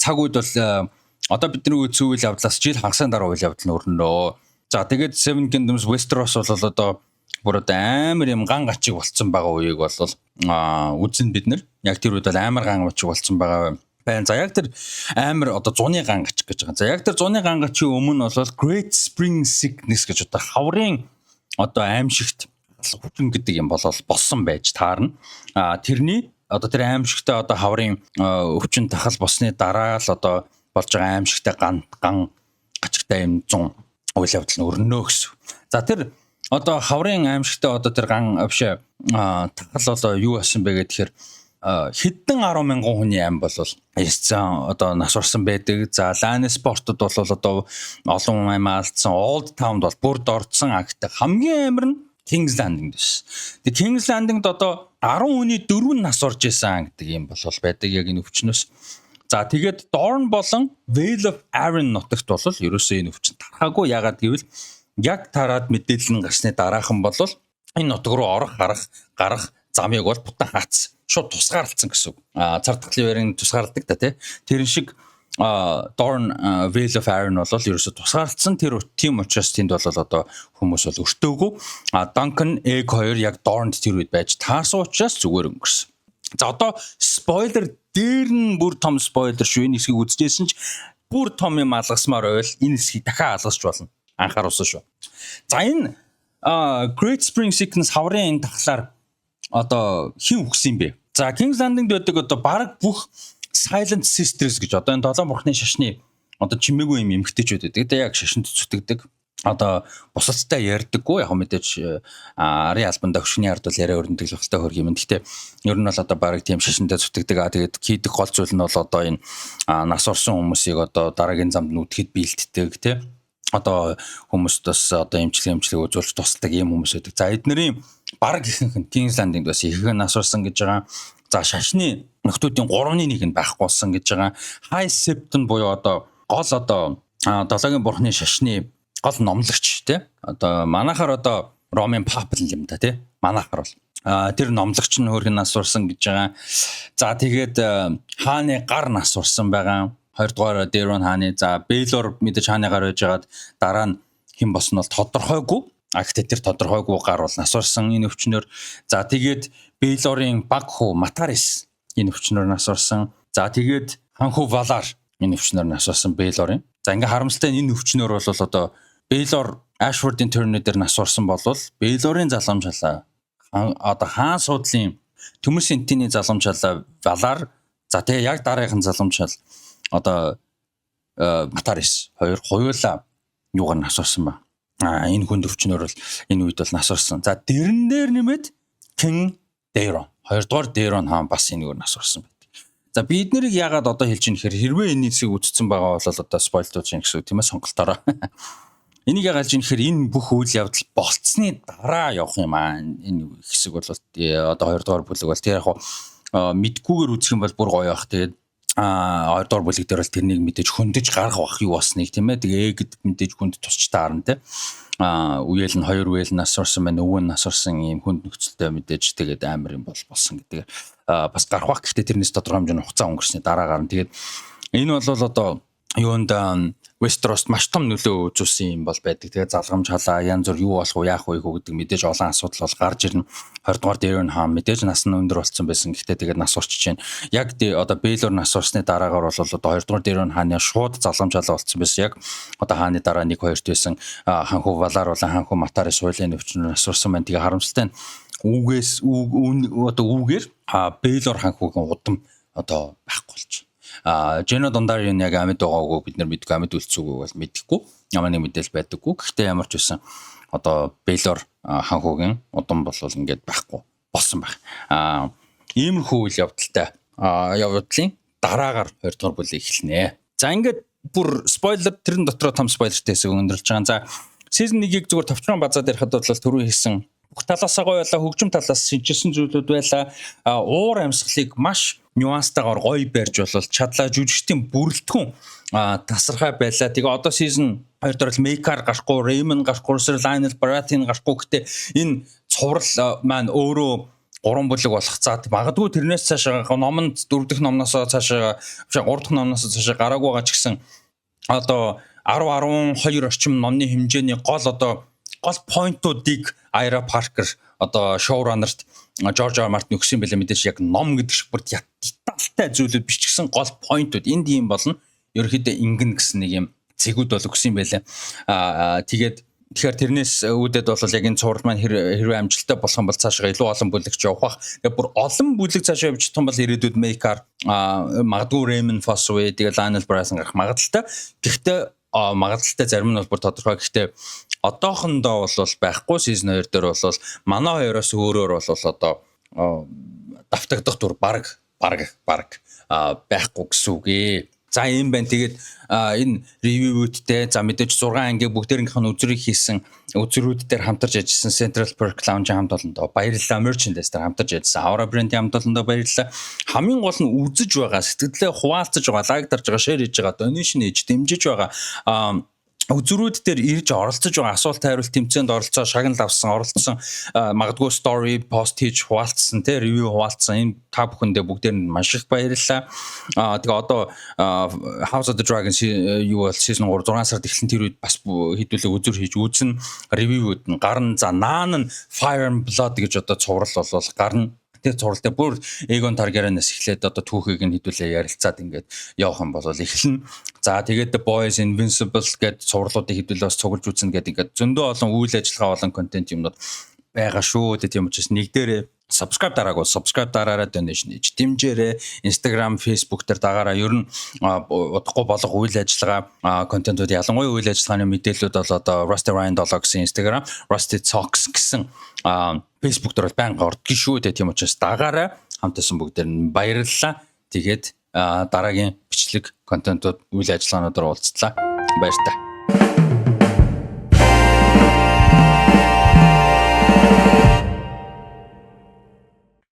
цаг үед бол одоо бидний үзсэн үйл явдлаас жил хагасны дараа үйл явдал нь өрнөө. За тэгээд Seven Kingdoms Westeros бол одоо бүр одоо амар юм ган гачиг болцсон байгаа үеийг бол үзэн бид нар яг тэр үед бол амар ган гачиг болцсон байгаа байна. За яг тэр амар одоо зуны ган гачиг гэж байгаа. За яг тэр зуны ган гачиг өмнө бол Great Spring Sickness гэж одоо хаврын одоо аимшигт хүчин гэдэг юм болсон байж таарна. Тэрний одоо тэр аимшигтай одоо хаврын өвчин тахал босны дараа л одоо болж байгаа аимшигтай ган гачигтай юм 100 үйл явдал нь өрнөө гэсэн. За тэр одоо хаврын аимшигтай одоо тэр ган авшаа тахал одоо юу асан бэ гэхээр хэдэн 10,000 хүний аим бол ясцсан одоо нас орсон байдаг. За Lannisport-д бол одоо олон аим алдсан. Old Town бол бүрд орцсон агтай хамгийн амар нь King's Landing дэс. Тэгээ King's Landing-д одоо 10 хүний 4 нас орж исэн гэдэг юм бол байдаг яг энэ өвчнөөс. За тэгээд Dorne болон Vale of Arryn нутагт бол ерөөсөө энэ өвчин тархаагүй. Ягаад гэвэл яг тараад мэдээлэл нь гарсны дараахан бол энэ нутаг руу орох гарах замыг бол бутан хаацсан. Шууд тусгаарлцсан гэсэн үг. Цар тахлын байрын тусгаарладаг та тий. Тэрэн шиг Dorne Vale of Arryn бол ерөөсө тусгаарлцсан. Тэр тийм учраас тэнд бол одоо хүмүүс бол өртөөгүй. Duncan Egg 2 яг Dorne-д тэр үед байж таарсан учраас зүгээр өнгөрсөн. За одоо спойлер дээр нь бүр том спойлер шүү. Энэ хэсгийг үзчихсэн ч бүр том юм алгасмаар байвал энэ хэсгийг дахиад алгасч болно. Анхааруулсан шүү. За энэ Great Spring Sickness хаврын энэ тахлаар одоо хэн үхсэн юм бэ? За King's Landing байдаг одоо баг бүх Silent Sisters гэж одоо энэ долоон бурхны шашны одоо чимээгүй юм эмгтээчүүд байдаг. Тэгээ яг шашинд зүтгэдэг. Одоо бусадтай ярьдаггүй яг мэдээж арын албанда хөшний ард бол яриа өрнөдөг л хөстэй хөрг юм. Гэхдээ ер нь бол одоо баг тийм шашиндаа зүтгэдэг. Тэгээд хийдэг гол зүйл нь бол одоо энэ нас орсон хүмүүсийг одоо дараагийн замд нүдэхэд биелддэг тий. Одоо хүмүүст бас одоо эмчилгээ үзүүлж тусалдаг юм хүмүүс байдаг. За эднэрийн баг ихэнх нь King's Landing-д бас их нас орсон гэж байгаа. За шашны нөхдүүдийн 3-1 нь байхгүй болсон гэж байгаа. High Septon буюу одоо гол одоо долоогийн бурхны шашны гол номлогч тий. Одоо манайхаар одоо Ромын папл юм да тий. Манайхаар бол тэр номлогч нь хөргөн нас орсон гэж байгаа. За тэгээд хааны гар нас орсон байгаа. 2 дугаар Daeron хааны за Baelor мэдээж хааны гар байжгаад дараа нь хэн босно бол тодорхойгүй. Гэхдээ тэр тодорхойгүй гар бол нас орсон энэ өвчнөр. За тэгээд Baelor-ын баг хүү Mataris энэ өвчнөр нас орсон. За тэгээд ханху Valar энэ өвчнөр нас орсон Baelor-ын. За ингээ харамсалтай энэ өвчнөр бол одоо Baelor Ashford-ын төрнөө дээр нас орсон болвол Baelor-ын заламжлаа одоо хаан суудлын төмөс энтний заламжлаа Valar. За тэгээ яг дараагийн заламжлал одоо Mataris хоёр хоёулаа юугаар нас орсон ба. Энэ хүнд өвчнөр бол энэ үед бол нас орсон. За дэрэн дээр нэмээд King Daeron 2 дугаар Daeron хаан бас энэгээр нас орсон байдаг. За бид нарыг яагаад одоо хэлж ийн гэхээр хэрвээ энэ хэсгийг үзсэн байгаа бол одоо спойлдуулж ийн гэсэн тийм ээ сонголтоороо. Энийг яагаад хэлж ийн гэхээр энэ бүх үйл явдал болцсны дараа явах юм аа. Энэ хэсэг бол одоо 2 дугаар бүлэг бол тэр яг мэдгүйгээр үзэх юм бол бүр гоё байх. Тэгээд 2 дугаар бүлэг дээр бол тэрнийг мэдээж хөндөж гарах бах юу басныг тийм ээ. Тэгээ эгд мэдээж хүнд тусч таарна тийм. Үеэл нь 2 үеэл нас орсон байна. Өвөө нас орсон ийм хүнд нөхцөлтэй мэдээж тэгээд амар юм болсон гэдэг. Бас гарах бах. Гэхдээ тэрнээс тодорхой хэмжээний хугацаа өнгөрсний дараа гарна. Тэгээд энэ бол одоо юунд Westeros маш том нөлөө үзүүлсэн юм бол байдаг. Тэгээд залгамж халаа янз бүр юу болох вэ яах вэ гэдэг мэдээж олон асуудал бол гарч ирнэ. 20 дугаар Daeron хаан мэдээж нас нь өндөр болсон байсан. Гэхдээ тэгээд нас орчиж байна. Яг одоо Baelor нас орсны дараагаар бол одоо 2 дугаар Daeron хааны шууд залгамж халаа болсон байсан. Яг одоо хааны дараа 1-2-т байсан ханху Valar болон ханху Mataris суулын өвчнөр нас орсон байна. Тэгээд харамсалтай нь үүгээр Baelor ханхугийн удам одоо байхгүй болж Jenna Dondarrion яг амьд байгаагүй бид нар мэдгүй амьд үлцүүг бол мэдэхгүй ямар нэг мэдээлэл байдаггүй. Гэхдээ ямар ч байсан одоо Baelor ханхугийн удам бол ингээд байхгүй болсон байх. Иймэрхүү үйл явдалтай явдлын дараагаар 2 дугаар бүлэг эхэлнэ. За ингээд бүр спойлер тэрэн дотроо том спойлертэй хэсэг өндөрлж байгаа. За season 1-ийг зүгээр товчхон базаад ярихад бол түрүү хэлсэн бүх талаас гоёлаа хөгжим талаас шинжилсэн зүйлүүд байлаа. Уур амьсгалыг маш нюанстайгаар гоё барьж болол чадлаа жүжигчдийн бүрэлдэхүүн тасархай байлаа. Тэгээ одоо season 2 дээр л Maekar гарахгүй, Raymond гарахгүй, Sir Lionel Baratheon гарахгүй гэхдээ энэ цуврал маань өөрөө 3 бүлэг болох цаад магадгүй тэрнээс цаашаа номонд 4 дахь номноос цаашаа 3 дахь номноос цаашаа гараагүй байгаа ч гэсэн одоо 10-12 орчим номны хэмжээний гол поинтуудыг Ira Parker одоо showrunner-т George R. Martin өгсөн байлаа мэдээж яг ном гэдэг шиг бүр детальтай зүйлүүд бичсэн гол point-ууд энд юм болно. Ерөнхийдөө ингэн гэсэн нэг юм зэгүүд бол өгсөн байлаа. Тэгэхээр тэрнээс үүдээд бол яг энэ цуврал маань хэрвээ амжилттай болох юм бол цаашаа илүү олон бүлэгч явах бах. Тэгээ бүр олон бүлэг цаашаа явж том бол ирээдүйд Maker магадгүй Raymond Fossoway тэгээ Lionel Bryson гарах магадaltaй. Гэхдээ магадaltaй зарим нь бол бүр тодорхой. Гэхдээ одоохондоо бол байхгүй season 2 дээр бол манай хоёроос өөрөөр бол одоо давтагдах дур баг байхгүй гэсэн үг ээ. За юм байна. Тэгээд энэ ревюүүдтэй за мэдээж 6 анги бүгдээрийнх нь үзрийг хийсэн үзрүүд дээр хамтарч ажилласан Central Perk Lounge хамт олондоо баярлалаа. Merchandise дээр хамтарч ажилласан Aura Brand-ийн хамт олондоо баярлалаа. Хамгийн гол нь үзэж байгаа, сэтгэлдээ хуваалцаж байгаа, лайк дарж байгаа, share хийж байгаа, donation хийж дэмжиж байгаа үзрүүд дээр ирж оролцож байгаа асуулт хариулт тэмцээнд оролцоо шагнал авсан оролцсон магадгүй story post хийж хуваалцсан те review хуваалцсан энэ та бүхэндээ бүгдээр нь маш их баярлалаа. Тэгээ одоо House of the Dragon юу бол season 3 6 сард эхлэн тэр үед бас хэдүүлэг үзүр хийж үзэн review-үүд нь гарна. За Naan Fire and Blood гэж одоо цуврал бол гарна. Тэр цувралтай бүр Aegon Targaryen-аас эхлээд одоо түүхийг нь хэдүүлээ ярилцаад ингээд явах юм бол эхэлнэ. За тэгээд The Boys, Invincible гэдэг цувралуудыг хэдүүлээ бас цуглаж үзнэ гэдэг ингээд зөндөө олон үйл ажиллагаа болон контент юмнууд байгаа шүү. Тийм учраас нэг дээр subscribe дараагүй subscribe дараарай, donation хийж дэмжээрэй. Instagram, Facebook дээр дагаараа ер нь удахгүй болох үйл ажиллагаа контентууд ялангуяа үйл ажиллагааны мэдээлэлүүд бол одоо Rusty Ryan 7 гэсэн Instagram, Rusty Talks гэсэн Facebook дээр бол байнга ордгоо шүү. Тийм учраас дагаарай. Хамтасан бүгдээр нь баярлалаа. Тэгээд дараагийн бичлэг контентууд үйл ажиллагаануудаар уулзлаа. Баяр та.